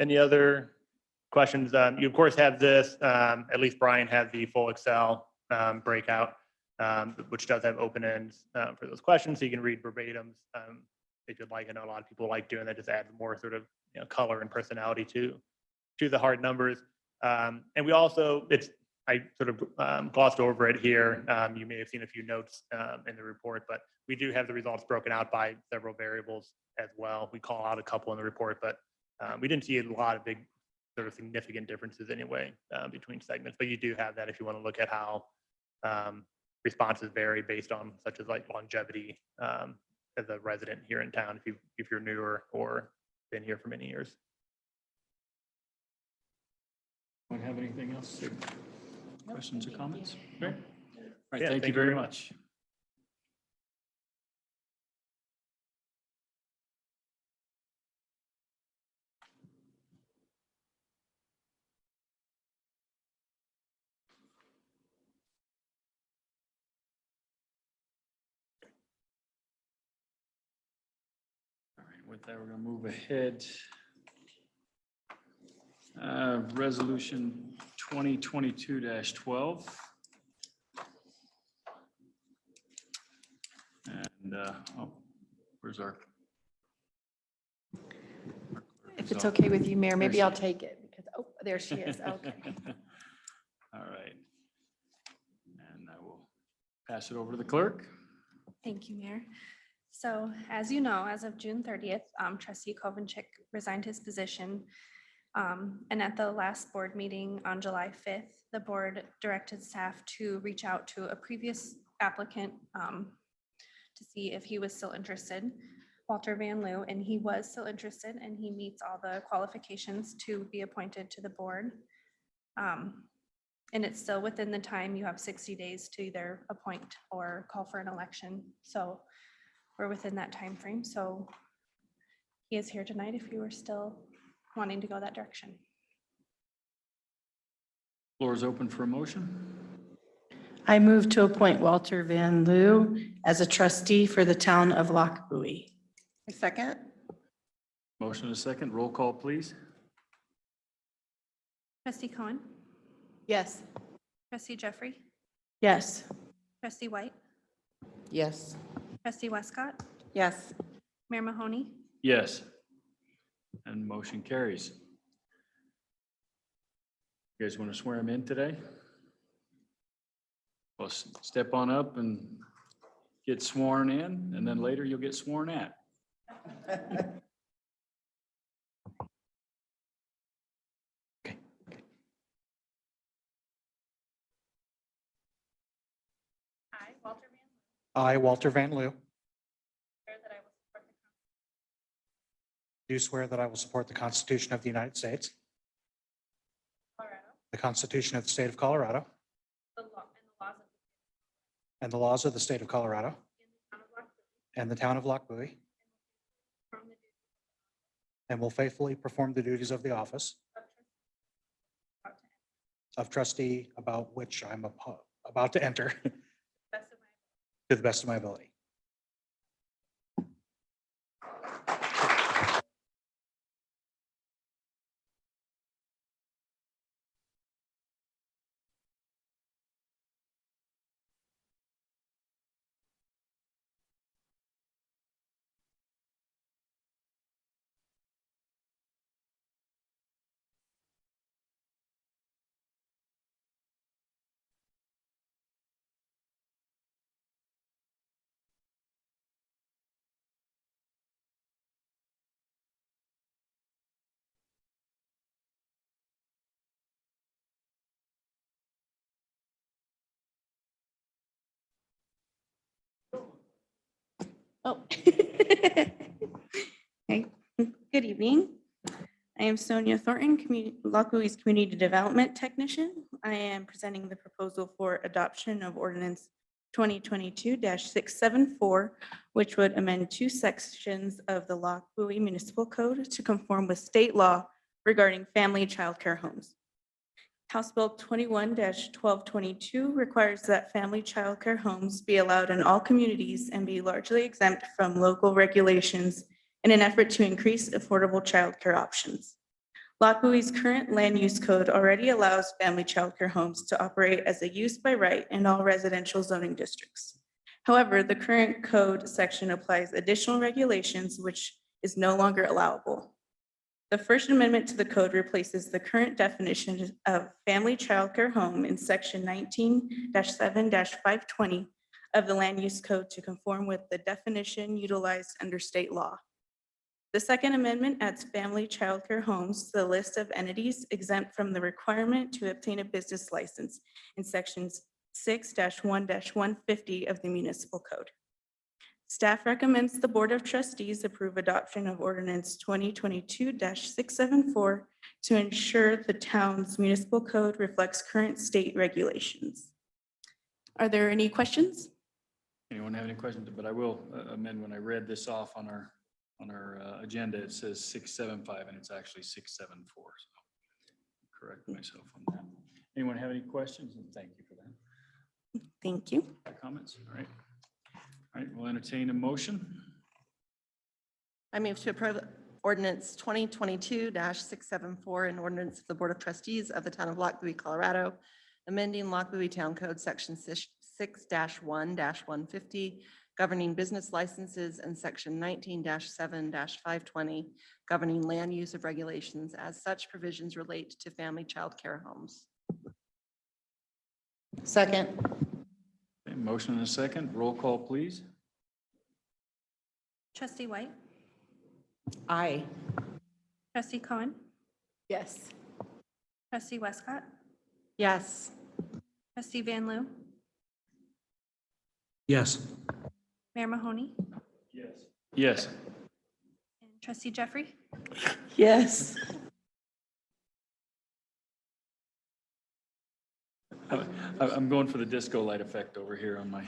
any other questions, you of course have this, at least Brian has the full Excel breakout, which does have open ends for those questions, so you can read verbatims if you'd like. I know a lot of people like doing that, just adds more sort of, you know, color and personality to the hard numbers. And we also, I sort of glossed over it here. You may have seen a few notes in the report, but we do have the results broken out by several variables as well. We call out a couple in the report, but we didn't see a lot of big sort of significant differences anyway between segments. But you do have that if you want to look at how responses vary based on such as like longevity as a resident here in town, if you're newer or been here for many years. Anyone have anything else? Questions or comments? Great. All right, Yeah, thank you very much. All right, with that, we're going to move ahead. Resolution 2022-12. And, where's our? If it's okay with you, Mayor, maybe I'll take it because, oh, there she is. Okay. All right. And I will pass it over to the clerk. Thank you, Mayor. So as you know, as of June 30th, trustee Kovenchik resigned his position. And at the last board meeting on July 5th, the board directed staff to reach out to a previous applicant to see if he was still interested, Walter Van Loo, and he was still interested and he meets all the qualifications to be appointed to the board. And it's still within the time. You have 60 days to either appoint or call for an election. So we're within that time frame. So he is here tonight if you were still wanting to go that direction. Floor is open for a motion. I move to appoint Walter Van Loo as a trustee for the town of Lochbuie. Second? Motion is second. Roll call, please. Trustee Cohen, Yes. trustee Jeffrey, Yes. trustee White, Yes. trustee Westcott, Yes. Mayor Mahoney, Yes. And motion carries. You guys want to swear him in today? Well, step on up and get sworn in, and then later you'll get sworn at. I, Walter Van Loo, I, Walter Van Loo, swear that I will support the do swear that I will support the Constitution of the United States, Colorado, the Constitution of the State of Colorado, and the laws of the state and the laws of the State of Colorado in the town of Lochbuie, and the town of Lochbuie, from the duties and will faithfully perform the duties of the office of trustee of trustee about which I'm about to enter to the best of my to the best of my ability. Oh. Okay, good evening. I am Sonia Thornton, Lochbuie's Community Development Technician. I am presenting the proposal for adoption of ordinance 2022-674, which would amend two sections of the Lochbuie Municipal Code to conform with state law regarding family childcare homes. House Bill 21-1222 requires that family childcare homes be allowed in all communities and be largely exempt from local regulations in an effort to increase affordable childcare options. Lochbuie's current land use code already allows family childcare homes to operate as a use by right in all residential zoning districts. However, the current code section applies additional regulations which is no longer allowable. The First Amendment to the code replaces the current definition of family childcare home in section 19-7-520 of the land use code to conform with the definition utilized under state law. The Second Amendment adds family childcare homes to the list of entities exempt from the requirement to obtain a business license in sections 6-1-150 of the municipal code. Staff recommends the Board of Trustees approve adoption of ordinance 2022-674 to ensure the town's municipal code reflects current state regulations. Are there any questions? Anyone have any questions? But I will amend, when I read this off on our agenda, it says 675 and it's actually 674. So correct myself on that. Anyone have any questions? And thank you for that. Thank you. Comments? All right. All right, we'll entertain a motion. I move to approve ordinance 2022-674, an ordinance of the Board of Trustees of the Town of Lochbuie, Colorado, amending Lochbuie Town Code Section 6-1-150, governing business licenses, and Section 19-7-520, governing land use of regulations as such provisions relate to family child care homes. Second. Okay, motion and a second. Roll call, please. Trustee White, Aye. trustee Cohen, Yes. trustee Westcott, Yes. trustee Van Loo, Yes. Mayor Mahoney, Yes. and trustee Jeffrey. Yes. I'm going for the disco light effect over here on my,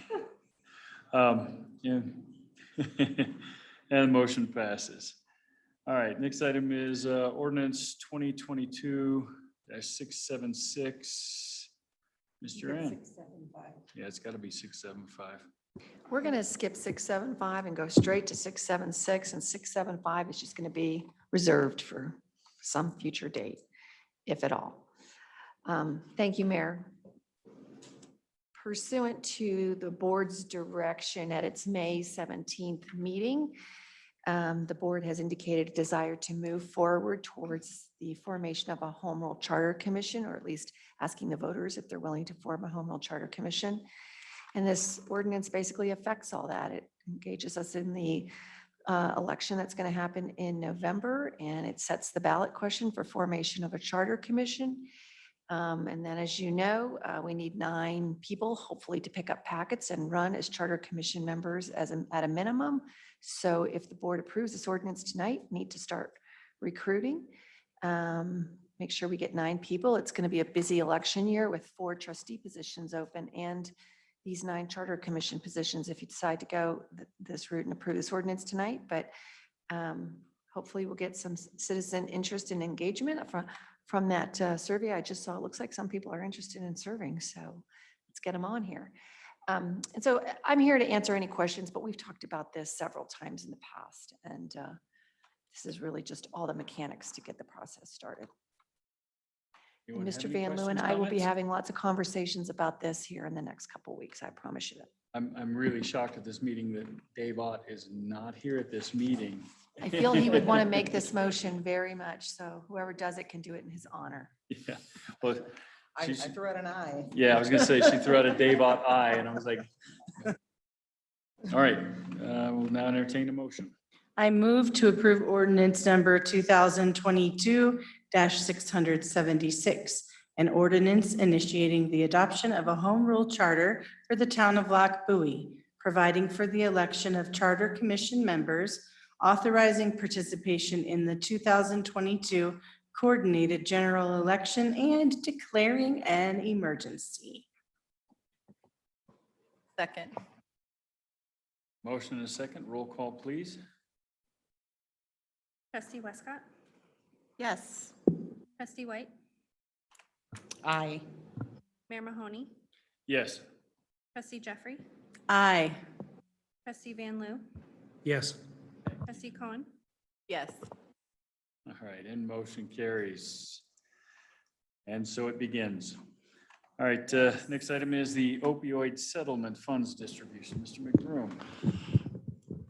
yeah. And the motion passes. All right, next item is ordinance 2022-676. Mr. Duran. Yeah, it's got to be 675. We're going to skip 675 and go straight to 676, and 675 is just going to be reserved for some future date, if at all. Thank you, Mayor. Pursuant to the board's direction at its May 17th meeting, the board has indicated a desire to move forward towards the formation of a home rule charter commission, or at least asking the voters if they're willing to form a home rule charter commission. And this ordinance basically affects all that. It engages us in the election that's going to happen in November, and it sets the ballot question for formation of a charter commission. And then, as you know, we need 9 people, hopefully, to pick up packets and run as charter commission members at a minimum. So if the board approves this ordinance tonight, we need to start recruiting. Make sure we get 9 people. It's going to be a busy election year with 4 trustee positions open and these 9 charter commission positions if you decide to go this route and approve this ordinance tonight. But hopefully we'll get some citizen interest and engagement from that survey I just saw. It looks like some people are interested in serving, so let's get them on here. And so I'm here to answer any questions, but we've talked about this several times in the past, and this is really just all the mechanics to get the process started. And Anyone have Mr. any Van Loo and questions, I will be comments? having lots of conversations about this here in the next couple of weeks, I promise you that. I'm really shocked at this meeting that Dave Ott is not here at this meeting. I feel he would want to make this motion very much, so whoever does it can do it in his honor. Yeah, well, I she's, threw out an aye. yeah, I was gonna say, she threw out a Dave Ott eye, and I was like, all right, we'll now entertain a motion. I move to approve ordinance number 2022-676, an ordinance initiating the adoption of a home rule charter for the town of Lochbuie, providing for the election of charter commission members, authorizing participation in the 2022 coordinated general election, and declaring an emergency. Second. Motion and a second, roll call, please. Trustee Westcott, Yes. trustee White, Aye. Mayor Mahoney, Yes. trustee Jeffrey, Aye. trustee Van Loo, Yes. trustee Cohen, Yes. All right, and motion carries. And so it begins. All right, next item is the opioid settlement funds distribution. Mr. McBroom.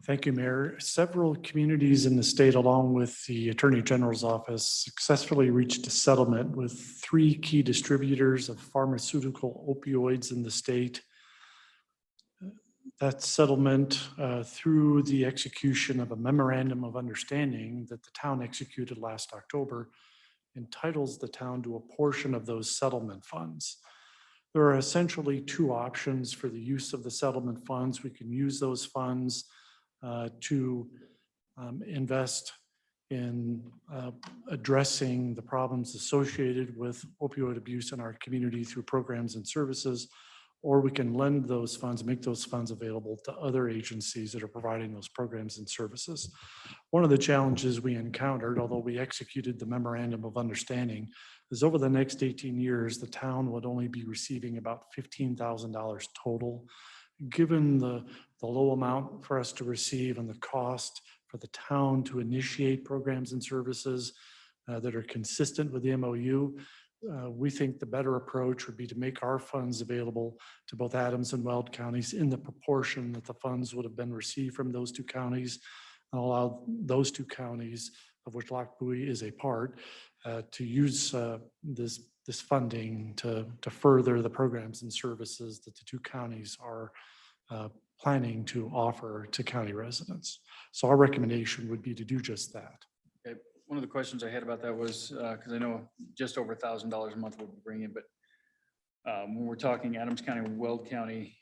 Thank you, Mayor. Several communities in the state, along with the Attorney General's office, successfully reached a settlement with 3 key distributors of pharmaceutical opioids in the state. That settlement, through the execution of a memorandum of understanding that the town executed last October, entitles the town to a portion of those settlement funds. There are essentially 2 options for the use of the settlement funds. We can use those funds to invest in addressing the problems associated with opioid abuse in our community through programs and services, or we can lend those funds, make those funds available to other agencies that are providing those programs and services. One of the challenges we encountered, although we executed the memorandum of understanding, is over the next 18 years, the town would only be receiving about $15,000 total. Given the low amount for us to receive and the cost for the town to initiate programs and services that are consistent with the MOU, we think the better approach would be to make our funds available to both Adams and Weld counties in the proportion that the funds would have been received from those 2 counties, and allow those 2 counties, of which Lochbuie is a part, to use this funding to further the programs and services that the 2 counties are planning to offer to county residents. So our recommendation would be to do just that. Okay, one of the questions I had about that was, because I know just over $1,000 a month would bring in, but when we're talking Adams County and Weld County,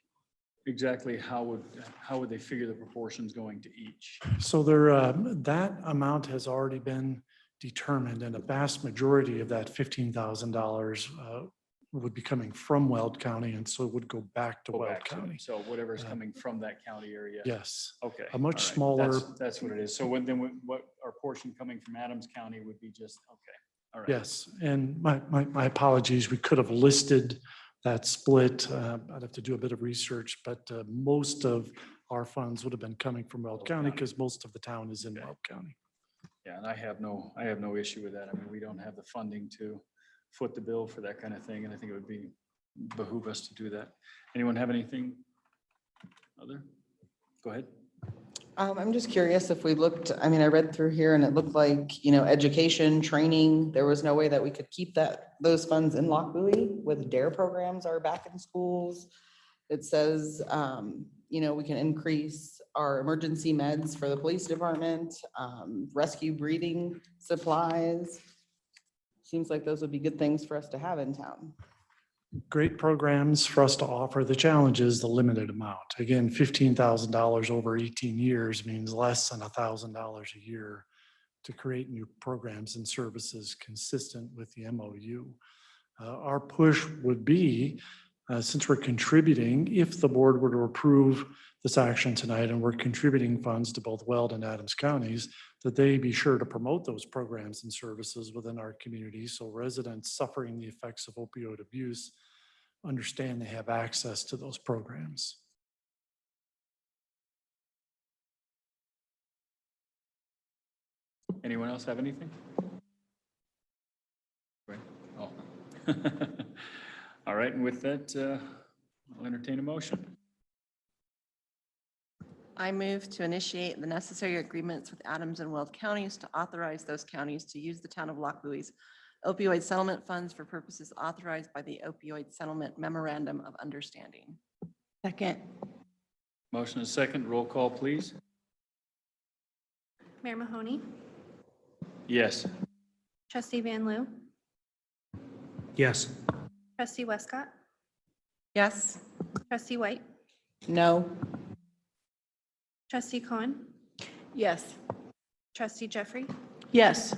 exactly how would they figure the proportions going to each? So that amount has already been determined, and a vast majority of that $15,000 would be coming from Weld County, and so it would go back to Go Weld back to it. County. So whatever's coming from that county area. Yes, Okay. a much all right. smaller- That's what it is. So what our portion coming from Adams County would be just, okay. All right. yes. And my apologies, we could have listed that split. I'd have to do a bit of research, but most of our funds would have been coming from Weld County because most of the town is in Weld County. Yeah, and I have no issue with that. I mean, we don't have the funding to foot the bill for that kind of thing, and I think it would behoove us to do that. Anyone have anything other? Go ahead. I'm just curious if we looked, I mean, I read through here and it looked like, you know, education, training, there was no way that we could keep those funds in Lochbuie with DARE programs are back in schools. It says, you know, we can increase our emergency meds for the police department, rescue breathing supplies. Seems like those would be good things for us to have in town. Great programs for us to offer. The challenge is the limited amount. Again, $15,000 over 18 years means less than $1,000 a year to create new programs and services consistent with the MOU. Our push would be, since we're contributing, if the board were to approve this action tonight and we're contributing funds to both Weld and Adams counties, that they be sure to promote those programs and services within our community so residents suffering the effects of opioid abuse understand they have access to those programs. Anyone else have anything? Right. Oh. All right, and with that, I'll entertain a motion. I move to initiate the necessary agreements with Adams and Weld counties to authorize those counties to use the town of Lochbuie's opioid settlement funds for purposes authorized by the opioid settlement memorandum of understanding. Second. Motion is second. Roll call, please. Mayor Mahoney, Yes. trustee Van Loo, Yes. trustee Westcott, Yes. trustee White, No, trustee Cohen, Yes. trustee Jeffrey, Yes.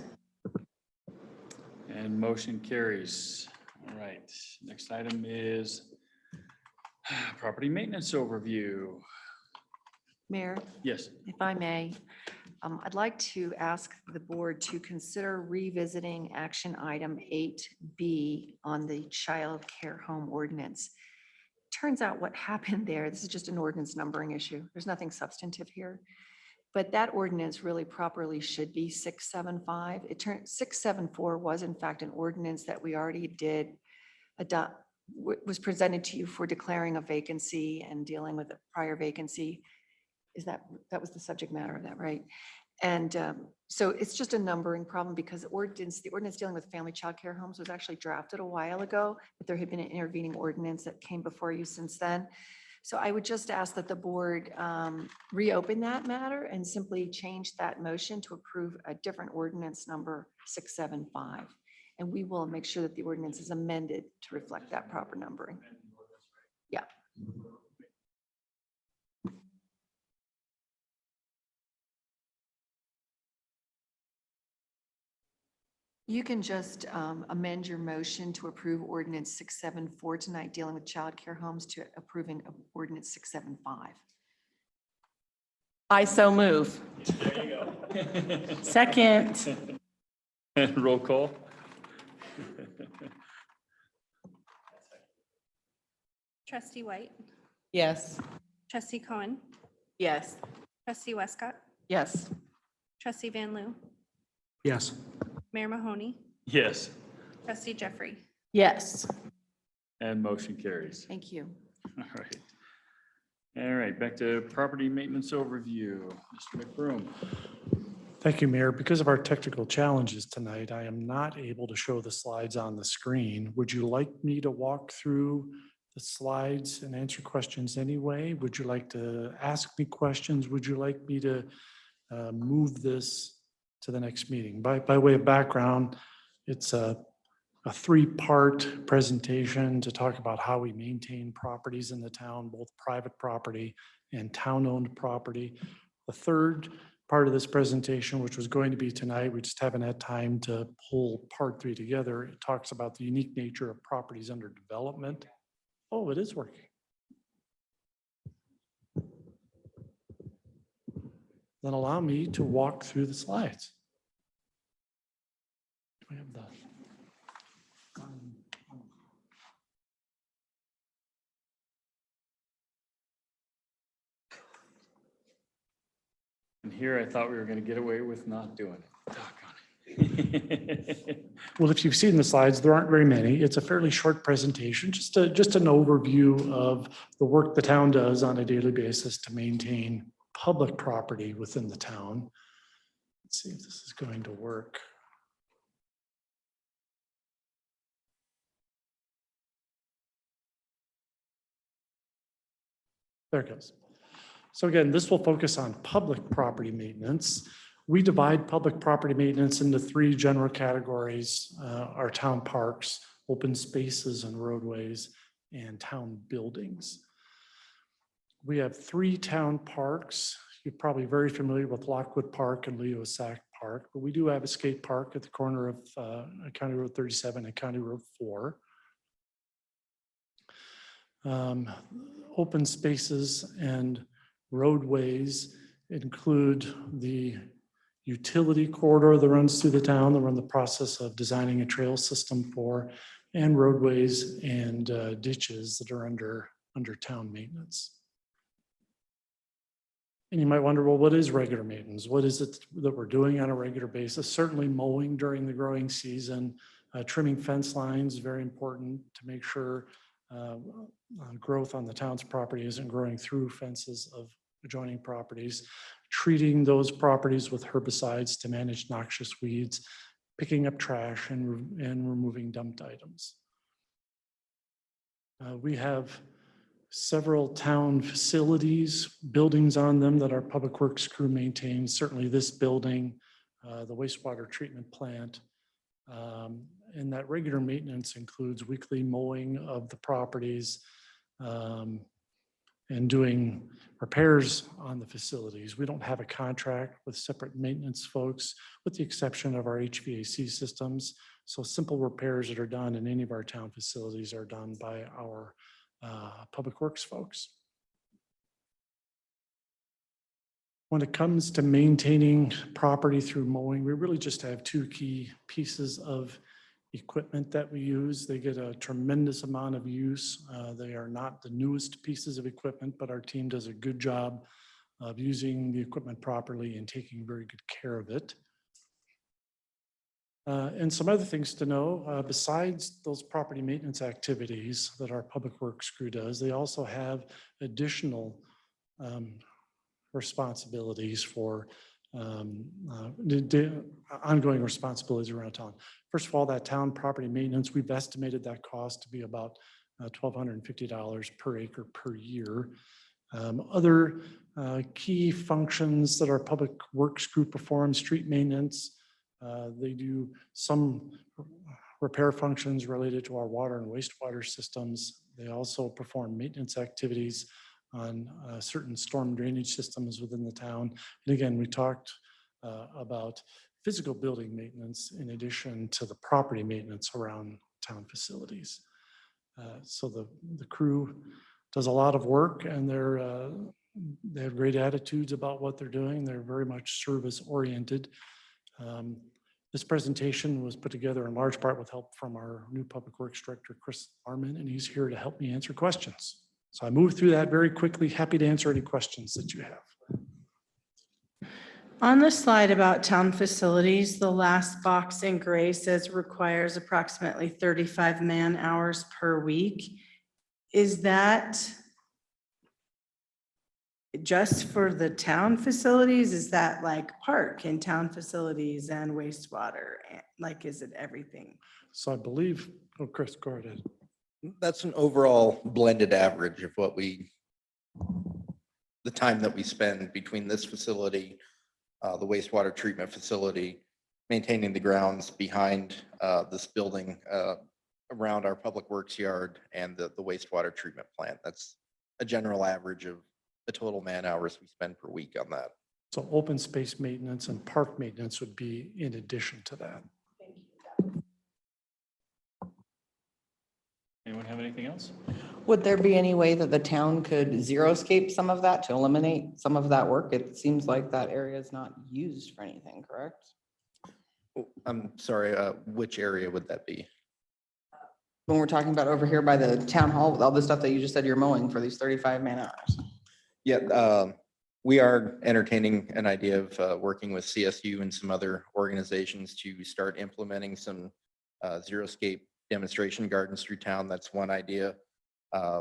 And motion carries. All right, next item is property maintenance overview. Mayor, Yes. if I may, I'd like to ask the board to consider revisiting action item 8B on the child care home ordinance. Turns out what happened there, this is just an ordinance numbering issue. There's nothing substantive here. but that ordinance really properly should be 675. It turned, 674 was in fact an ordinance that we already did adopt, was presented to you for declaring a vacancy and dealing with a prior vacancy. That was the subject matter of that, right? And so it's just a numbering problem because the ordinance dealing with family childcare homes was actually drafted a while ago, but there had been an intervening ordinance that came before you since then. So I would just ask that the board reopen that matter and simply change that motion to approve a different ordinance number 675. And we will make sure that the ordinance is amended to reflect that proper numbering. Yeah. You can just amend your motion to approve ordinance 674 tonight, dealing with childcare homes, to approving of ordinance 675. I so move. There you go. Second. Roll call. Trustee White, Yes. trustee Cohen, Yes. trustee Westcott, Yes. trustee Van Loo, Yes. Mayor Mahoney, Yes, trustee Jeffrey. Yes. and motion carries. Thank you. All right. All right, back to property maintenance overview. Mr. McBroom. Thank you, Mayor. Because of our technical challenges tonight, I am not able to show the slides on the screen. Would you like me to walk through the slides and answer questions anyway? Would you like to ask me questions? Would you like me to move this to the next meeting? By way of background, it's a three-part presentation to talk about how we maintain properties in the town, both private property and town-owned property. The third part of this presentation, which was going to be tonight, we just haven't had time to pull part three together. It talks about the unique nature of properties under development. Oh, it is working. Then allow me to walk through the slides. Do we have the? And here I thought we were going to get away with not doing it. Doggone it. Well, if you've seen the slides, there aren't very many. It's a fairly short presentation, just an overview of the work the town does on a daily basis to maintain public property within the town. Let's see if this is going to work. There it goes. So again, this will focus on public property maintenance. We divide public property maintenance into three general categories: our town parks, open spaces and roadways, and town buildings. We have three town parks. You're probably very familiar with Lockwood Park and Leo Sack Park, but we do have a skate park at the corner of County Road 37 and County Road 4. Open spaces and roadways include the utility corridor that runs through the town that we're in the process of designing a trail system for, and roadways and ditches that are under town maintenance. And you might wonder, well, what is regular maintenance? What is it that we're doing on a regular basis? Certainly mowing during the growing season, trimming fence lines, very important to make sure growth on the town's property isn't growing through fences of adjoining properties, treating those properties with herbicides to manage noxious weeds, picking up trash and removing dumped items. We have several town facilities, buildings on them that our public works crew maintains. Certainly this building, the wastewater treatment plant. And that regular maintenance includes weekly mowing of the properties and doing repairs on the facilities. We don't have a contract with separate maintenance folks, with the exception of our HVAC systems. So simple repairs that are done in any of our town facilities are done by our public works folks. When it comes to maintaining property through mowing, we really just have two key pieces of equipment that we use. They get a tremendous amount of use. They are not the newest pieces of equipment, but our team does a good job of using the equipment properly and taking very good care of it. And some other things to know, besides those property maintenance activities that our public works crew does, they also have additional responsibilities for ongoing responsibilities around town. First of all, that town property maintenance, we've estimated that cost to be about $1,250 per acre per year. Other key functions that our public works crew performs, street maintenance. They do some repair functions related to our water and wastewater systems. They also perform maintenance activities on certain storm drainage systems within the town. And again, we talked about physical building maintenance in addition to the property maintenance around town facilities. So the crew does a lot of work, and they have great attitudes about what they're doing. They're very much service oriented. This presentation was put together in large part with help from our new Public Works Director, Chris Arman, and he's here to help me answer questions. So I moved through that very quickly. Happy to answer any questions that you have. On the slide about town facilities, the last box in gray says requires approximately 35 man-hours per week. Is that just for the town facilities? Is that like park and town facilities and wastewater? Like, is it everything? So I believe, oh, Chris, go ahead. That's an overall blended average of what the time that we spend between this facility, the wastewater treatment facility, maintaining the grounds behind this building, around our public works yard, and the wastewater treatment plant. That's a general average of the total man hours we spend per week on that. So open space maintenance and park maintenance would be in addition to that. Anyone have anything else? Would there be any way that the town could zero-scape some of that to eliminate some of that work? It seems like that area is not used for anything, correct? I'm sorry, which area would that be? When we're talking about over here by the town hall, with all the stuff that you just said you're mowing for these 35 man hours. Yeah, we are entertaining an idea of working with CSU and some other organizations to start implementing some zero-scape demonstration gardens through town. That's one idea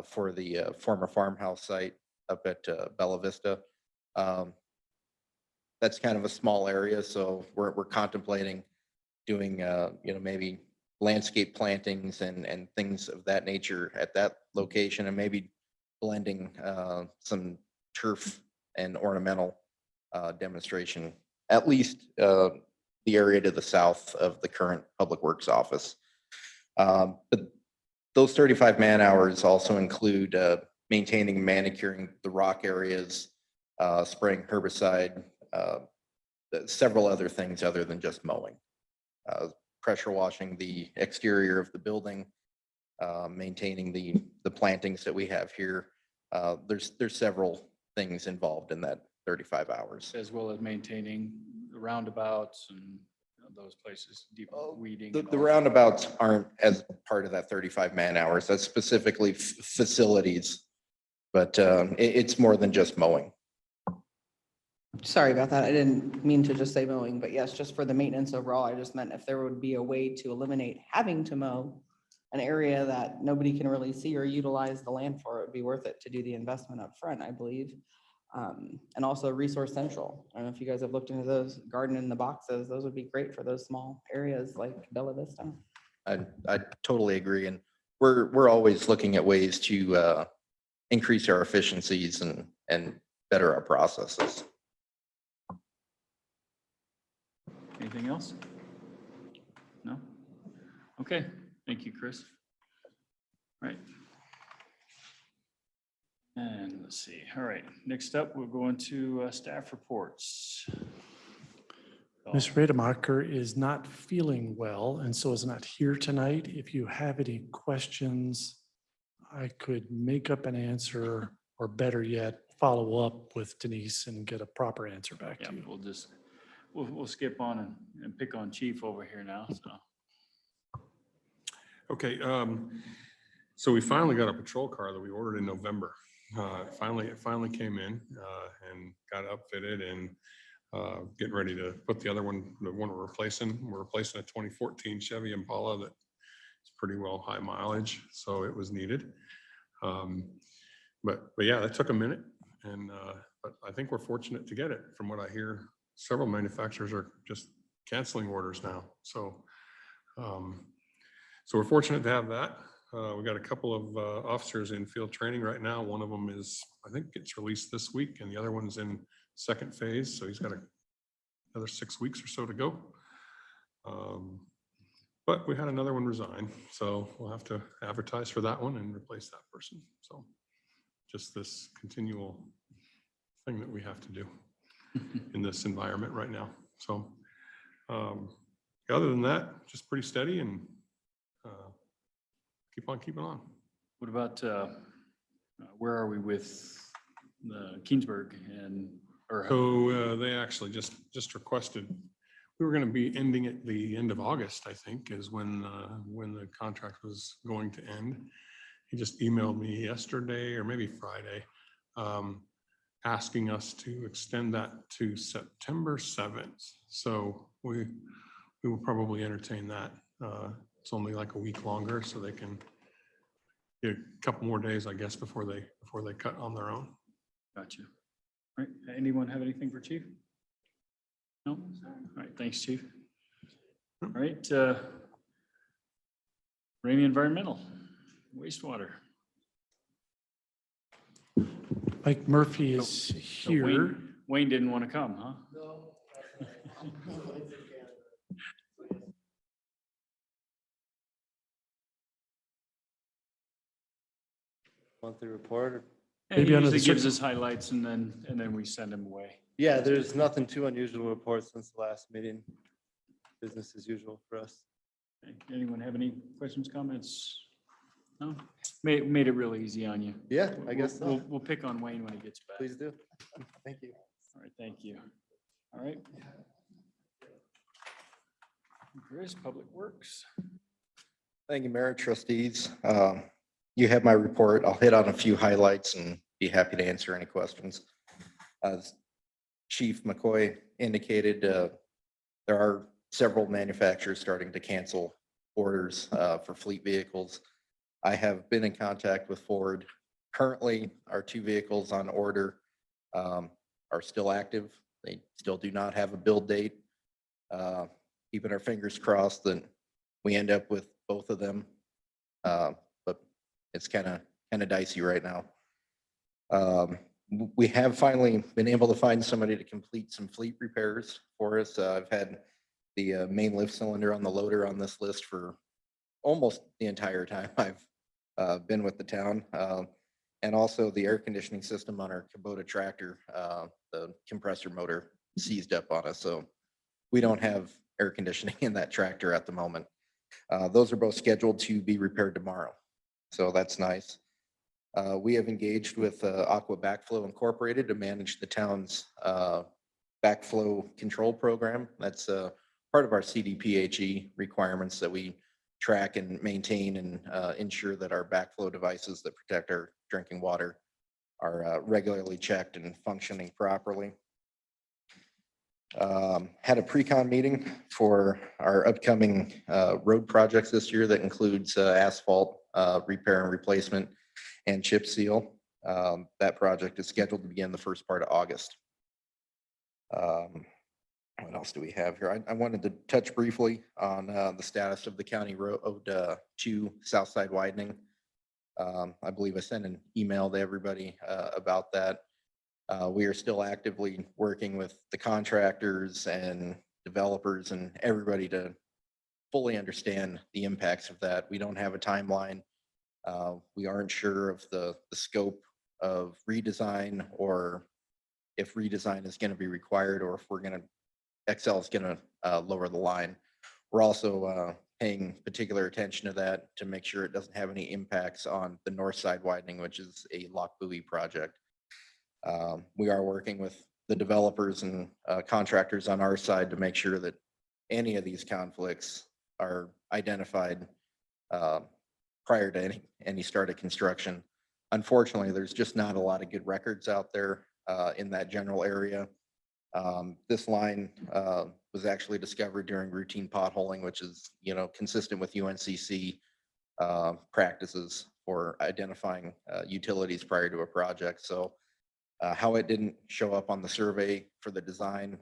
for the former farmhouse site up at Bella Vista. That's kind of a small area, so we're contemplating doing maybe landscape plantings and things of that nature at that location, and maybe blending some turf and ornamental demonstration, at least the area to the south of the current Public Works office. But those 35 man hours also include maintaining, manicuring the rock areas, spraying herbicide, several other things other than just mowing. Pressure washing the exterior of the building, maintaining the plantings that we have here. There's several things involved in that 35 hours. As well as maintaining the roundabouts and those places, deep weeding. The and all that. roundabouts aren't as part of that 35 man hours. That's specifically facilities, but it's more than just mowing. Sorry about that. I didn't mean to just say mowing, but yes, just for the maintenance overall. I just meant if there would be a way to eliminate having to mow an area that nobody can really see or utilize the land for, it would be worth it to do the investment up front, I believe. And also Resource Central. I don't know if you guys have looked into those garden in the boxes. Those would be great for those small areas like Bella Vista. I totally agree. And we're always looking at ways to increase our efficiencies and better our processes. Anything else? No? Okay, thank you, Chris. All right. And let's see, all right, next up, we'll go into staff reports. Ms. Rademacher is not feeling well and so is not here tonight. If you have any questions, I could make up an answer, or better yet, follow up with Denise and get a proper answer back Yeah, to you. we'll skip on and pick on Chief over here now, so. Okay, so we finally got a patrol car that we ordered in November. It finally came in and got upfitted and getting ready to put the other one, the one we're replacing a 2014 Chevy Impala that is pretty well high mileage, so it was needed. But yeah, that took a minute, and but I think we're fortunate to get it. From what I hear, several manufacturers are just canceling orders now. So so we're fortunate to have that. We got a couple of officers in field training right now. One of them is, I think, gets released this week, and the other one's in second phase. So he's got another 6 weeks or so to go. But we had another one resign, so we'll have to advertise for that one and replace that person. So just this continual thing that we have to do in this environment right now. So other than that, just pretty steady and keep on keeping on. What about, where are we with Keensburg and, or? So they actually just requested, we were going to be ending at the end of August, I think, is when the contract was going to end. He just emailed me yesterday or maybe Friday, asking us to extend that to September 7th. So we will probably entertain that. It's only like a week longer, so they can get a couple more days, I guess, before they cut on their own. Gotcha. All right, anyone have anything for Chief? No? All right, thanks, Chief. All right, Ramey Environmental, wastewater. Mike Murphy is So here. Wayne didn't want to come, huh? Monthly report. And he Maybe under usually the gives cir- us highlights and then we send him away. Yeah, there's nothing too unusual to report since the last meeting. Business as usual for us. Okay, anyone have any questions, comments? No? Made it real easy on you. Yeah, I guess so. We'll pick on Wayne when he gets back. Please do. Thank you. All right, thank you. All right. Chris, Public Works. Thank you, Mayor, trustees. You have my report. I'll hit on a few highlights and be happy to answer any questions. As Chief McCoy indicated, there are several manufacturers starting to cancel orders for fleet vehicles. I have been in contact with Ford. Currently, our 2 vehicles on order are still active. They still do not have a build date. Keeping our fingers crossed that we end up with both of them. But it's kind of dicey right now. We have finally been able to find somebody to complete some fleet repairs for us. I've had the main lift cylinder on the loader on this list for almost the entire time I've been with the town. And also the air conditioning system on our Kubota tractor, the compressor motor seized up on us. So we don't have air conditioning in that tractor at the moment. Those are both scheduled to be repaired tomorrow. So that's nice. We have engaged with Aqua Backflow Incorporated to manage the town's backflow control program. That's part of our CDPHE requirements that we track and maintain and ensure that our backflow devices that protect our drinking water are regularly checked and functioning properly. Had a pre-con meeting for our upcoming road projects this year that includes asphalt repair and replacement and chip seal. That project is scheduled to begin the first part of August. What else do we have here? I wanted to touch briefly on the status of the County Road 2 South Side widening. I believe I sent an email to everybody about that. We are still actively working with the contractors and developers and everybody to fully understand the impacts of that. We don't have a timeline. We aren't sure of the scope of redesign or if redesign is going to be required or if Excel is going to lower the line. We're also paying particular attention to that to make sure it doesn't have any impacts on the north side widening, which is a lock buoy project. We are working with the developers and contractors on our side to make sure that any of these conflicts are identified prior to any start of construction. unfortunately, there's just not a lot of good records out there in that general area. This line was actually discovered during routine potholing, which is, consistent with UNCC practices for identifying utilities prior to a project. So how it didn't show up on the survey for the design,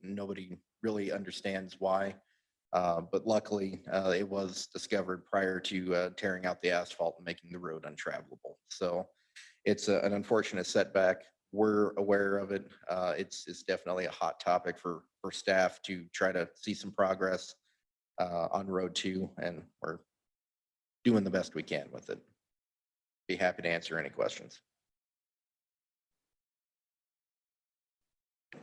nobody really understands why. But luckily, it was discovered prior to tearing out the asphalt and making the road untravelable. So it's an unfortunate setback. We're aware of it. It's definitely a hot topic for staff to try to see some progress on Road 2, and we're doing the best we can with it. Be happy to answer any questions.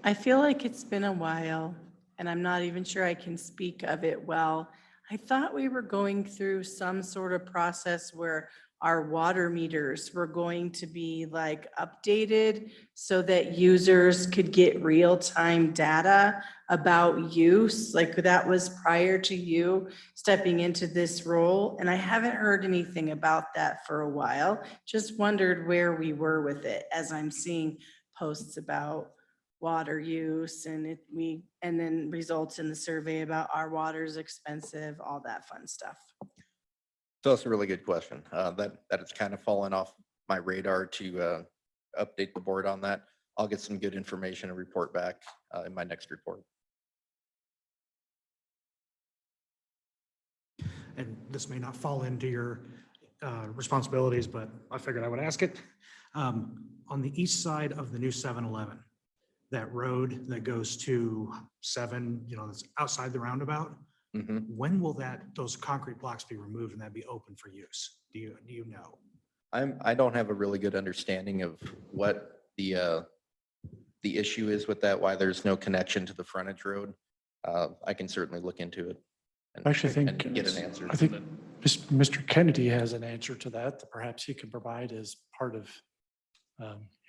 I feel like it's been a while, and I'm not even sure I can speak of it well. I thought we were going through some sort of process where our water meters were going to be like updated so that users could get real-time data about use. Like that was prior to you stepping into this role, and I haven't heard anything about that for a while. Just wondered where we were with it as I'm seeing posts about water use and and then results in the survey about our water is expensive, all that fun stuff. So that's a really good question. That has kind of fallen off my radar to update the board on that. I'll get some good information and report back in my next report. And this may not fall into your responsibilities, but I figured I would ask it. On the east side of the new 7-Eleven, that road that goes to 7, that's outside the roundabout, when will those concrete blocks be removed and that be open for use? Do you know? I don't have a really good understanding of what the issue is with that, why there's no connection to the frontage road. I can certainly look into it. I actually think, and get an answer. I think Mr. Kennedy has an answer to that perhaps he can provide as part of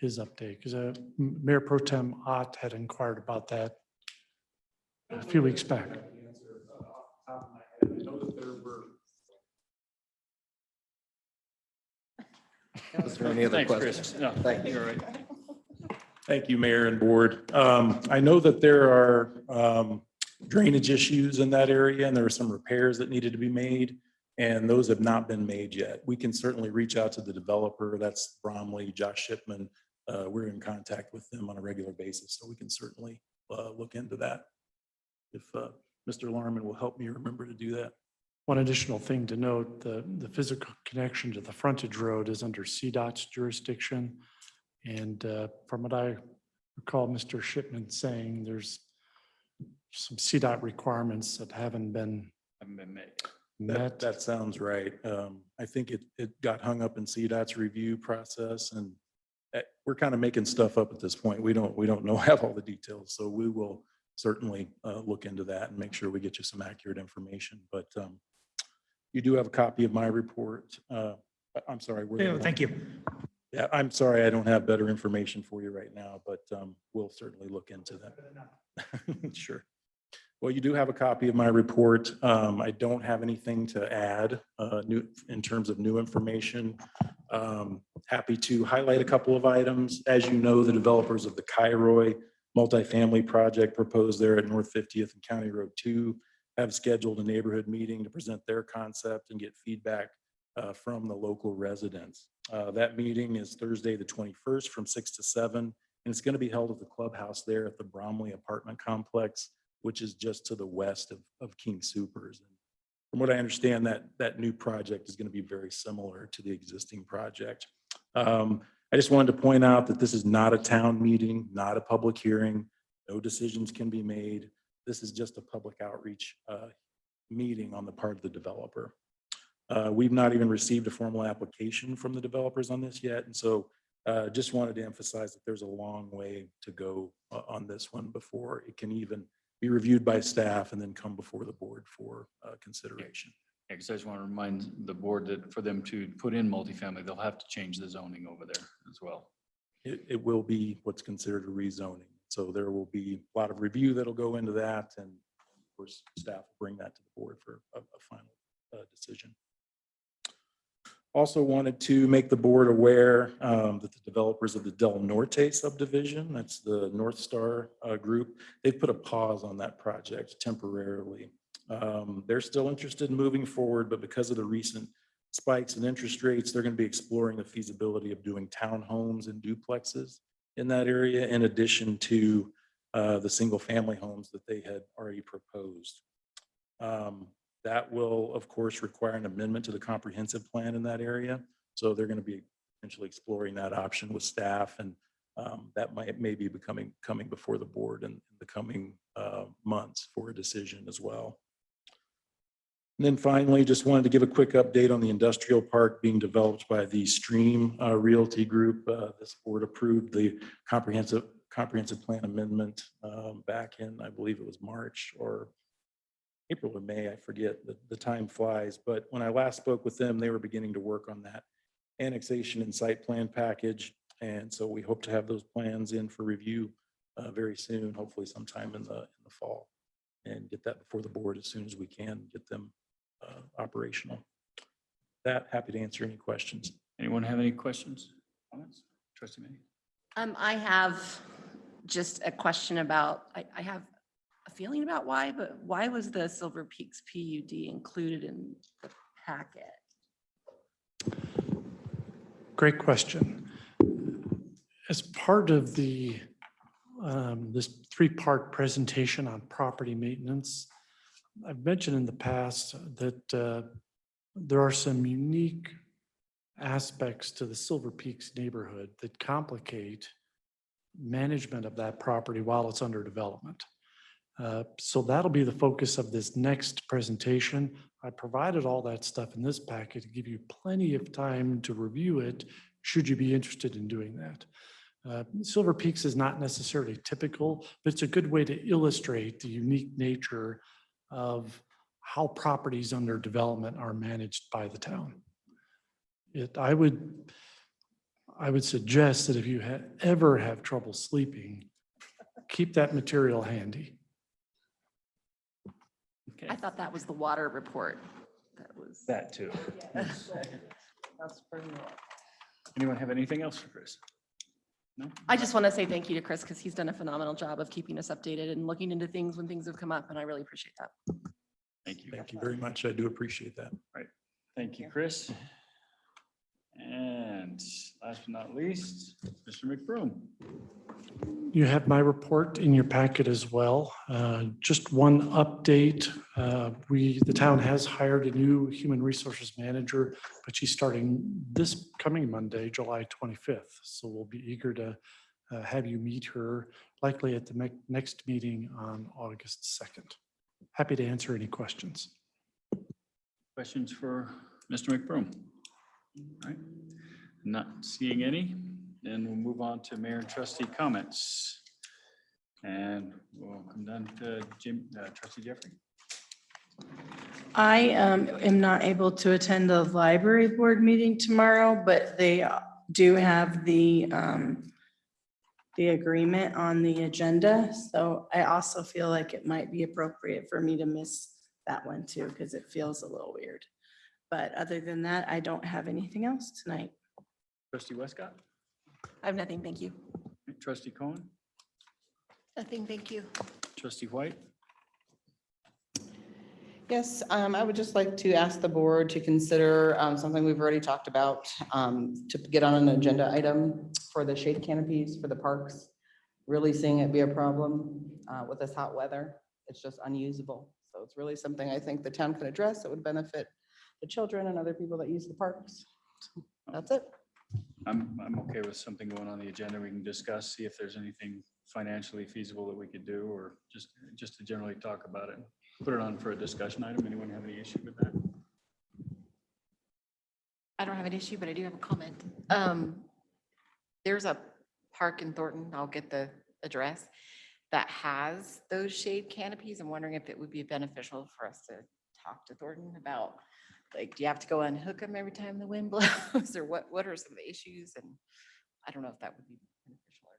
his update, because Mayor Pro Tem Ott had inquired about that a few weeks back. Is there any other Thanks, questions? Chris. No, Thank you. you're right. Thank you, Mayor and Board. I know that there are drainage issues in that area, and there are some repairs that needed to be made, and those have not been made yet. We can certainly reach out to the developer. That's Bromley, Josh Shipman. We're in contact with them on a regular basis, so we can certainly look into that. If Mr. Larman will help me remember to do that. One additional thing to note, the physical connection to the frontage road is under CDOT's jurisdiction. And from what I recall Mr. Shipman saying, there's some CDOT requirements that haven't been met. That sounds right. I think it got hung up in CDOT's review process, and we're kind of making stuff up at this point. We don't know have all the details, so we will certainly look into that and make sure we get you some accurate information. But you do have a copy of my report. I'm sorry. Yeah, thank you. Yeah, I'm sorry, I don't have better information for you right now, but we'll certainly look into that. Sure. Well, you do have a copy of my report. I don't have anything to add new in terms of new information. Happy to highlight a couple of items. As you know, the developers of the Kairoy multifamily project proposed there at North 50th and County Road 2 have scheduled a neighborhood meeting to present their concept and get feedback from the local residents. That meeting is Thursday, the 21st from 6 to 7, and it's going to be held at the clubhouse there at the Bromley apartment complex, which is just to the west of King Supers. And from what I understand, that new project is going to be very similar to the existing project. I just wanted to point out that this is not a town meeting, not a public hearing. No decisions can be made. This is just a public outreach meeting on the part of the developer. We've not even received a formal application from the developers on this yet. And so just wanted to emphasize that there's a long way to go on this one before it can even be reviewed by staff and then come before the board for consideration. Yeah, because I just want to remind the board that for them to put in multifamily, they'll have to change the zoning over there as well. It will be what's considered a rezoning. So there will be a lot of review that'll go into that. And of course, staff will bring that to the board for a final decision. Also wanted to make the board aware that the developers of the Del Norte subdivision, that's the North Star group, they've put a pause on that project temporarily. They're still interested in moving forward, but because of the recent spikes in interest rates, they're going to be exploring the feasibility of doing townhomes and duplexes in that area, in addition to the single-family homes that they had already proposed. That will, of course, require an amendment to the comprehensive plan in that area. So they're going to be potentially exploring that option with staff, and that may be coming before the board in the coming months for a decision as well. And then finally, just wanted to give a quick update on the industrial park being developed by the Stream Realty Group. This board approved the comprehensive plan amendment back in, I believe it was March or April or May, I forget, the time flies. But when I last spoke with them, they were beginning to work on that annexation and site plan package. And so we hope to have those plans in for review very soon, hopefully sometime in the fall, and get that before the board as soon as we can, get them operational. That, happy to answer any questions. Anyone have any questions? Comments? Trustee Manning? I have just a question about, I have a feeling about why, but why was the Silver Peaks PUD included in the packet? Great question. As part of the this three-part presentation on property maintenance, I've mentioned in the past that there are some unique aspects to the Silver Peaks neighborhood that complicate management of that property while it's under development. So that'll be the focus of this next presentation. I provided all that stuff in this packet to give you plenty of time to review it, should you be interested in doing that. Silver Peaks is not necessarily typical, but it's a good way to illustrate the unique nature of how properties under development are managed by the town. I would suggest that if you ever have trouble sleeping, keep that material handy. Okay, I thought that was the water report. That was. that too. That's pretty much. Anyone have anything else for Chris? No? I just want to say thank you to Chris because he's done a phenomenal job of keeping us updated and looking into things when things have come up, and I really appreciate that. Thank you. Thank you very much. I do appreciate that. Thank you, Chris. And last but not least, Mr. McBroom. You have my report in your packet as well. Just one update. The town has hired a new human resources manager, but she's starting this coming Monday, July 25th. So we'll be eager to have you meet her, likely at the next meeting on August 2nd. Happy to answer any questions. Questions for Mr. McBroom? All right, not seeing any, then we'll move on to mayor and trustee comments. And we'll come down to trustee Jeffrey. I am not able to attend the library board meeting tomorrow, but they do have the agreement on the agenda. So I also feel like it might be appropriate for me to miss that one too, because it feels a little weird. But other than that, I don't have anything else tonight. Trustee Westcott? I have nothing, thank you. Trustee Cohen? Nothing, thank you. Trustee White? Yes, I would just like to ask the board to consider something we've already talked about, to get on an agenda item for the shade canopies for the parks. Really seeing it be a problem with this hot weather. It's just unusable. So it's really something I think the town could address. It would benefit the children and other people that use the parks. So that's it. I'm okay with something going on the agenda. We can discuss, see if there's anything financially feasible that we could do, or just to generally talk about it. Put it on for a discussion item. Anyone have any issue with that? I don't have an issue, but I do have a comment. There's a park in Thornton, I'll get the address, that has those shade canopies. I'm wondering if it would be beneficial for us to talk to Thornton about, like, do you have to go unhook them every time the wind blows, or what are some of the issues? And I don't know if that would be beneficial or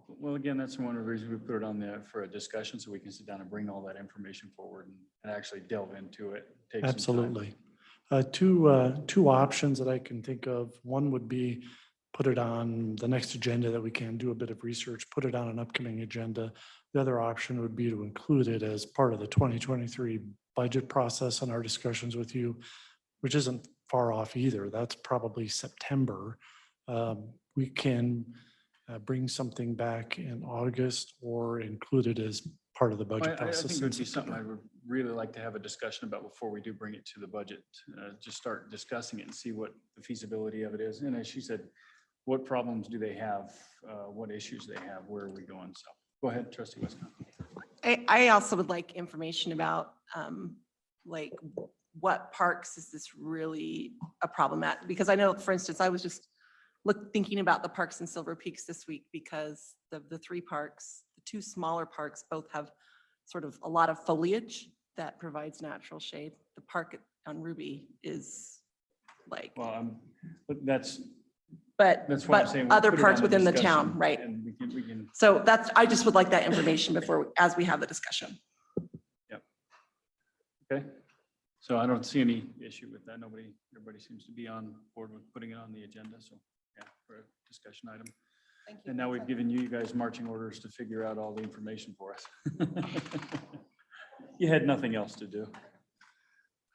not. Well, again, that's one of the reasons we put it on there for a discussion, so we can sit down and bring all that information forward and actually delve into it. Take some time. Absolutely. Two options that I can think of. One would be put it on the next agenda that we can do a bit of research, put it on an upcoming agenda. The other option would be to include it as part of the 2023 budget process and our discussions with you, which isn't far off either. That's probably September. We can bring something back in August or include it as part of the I budget think process. it in would be something I September. would really like to have a discussion about before we do bring it to the budget. Just start discussing it and see what the feasibility of it is. And as she said, what problems do they have? What issues they have? Where are we going? So go ahead, trustee Westcott. I also would like information about, like, what parks is this really a problem at? Because I know, for instance, I was just thinking about the parks in Silver Peaks this week because the three parks, the two smaller parks, both have sort of a lot of foliage that provides natural shade. The park on Ruby is like, Well, but that's but what I'm saying. We'll other put it parks on within the discussion, town, right? And we can, So that's, I just would like that information before, as we have the discussion. okay. So I don't see any issue with that. Everybody seems to be on board with putting it on the agenda. So yeah, for a discussion item. Thank you. And now we've given you guys marching orders to figure out all the information for us. You had nothing else to do.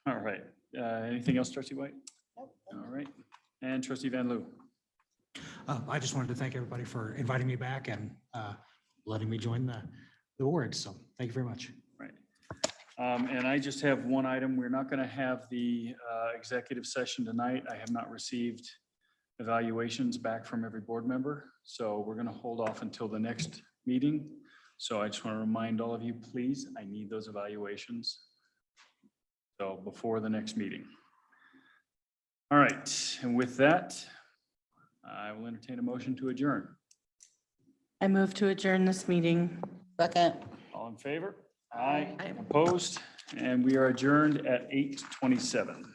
All right. Anything else, trustee White? All right. And trustee Van Loo. I just wanted to thank everybody for inviting me back and letting me join the board. So thank you very much. Right. And I just have one item. We're not going to have the executive session tonight. I have not received evaluations back from every board member. So we're going to hold off until the next meeting. So I just want to remind all of you, please, I need those evaluations. So before the next meeting. All right. And with that, I will entertain a motion to adjourn. I move to adjourn this meeting. Second. All in favor? Aye. Aye. Opposed? And we are adjourned at 8:27.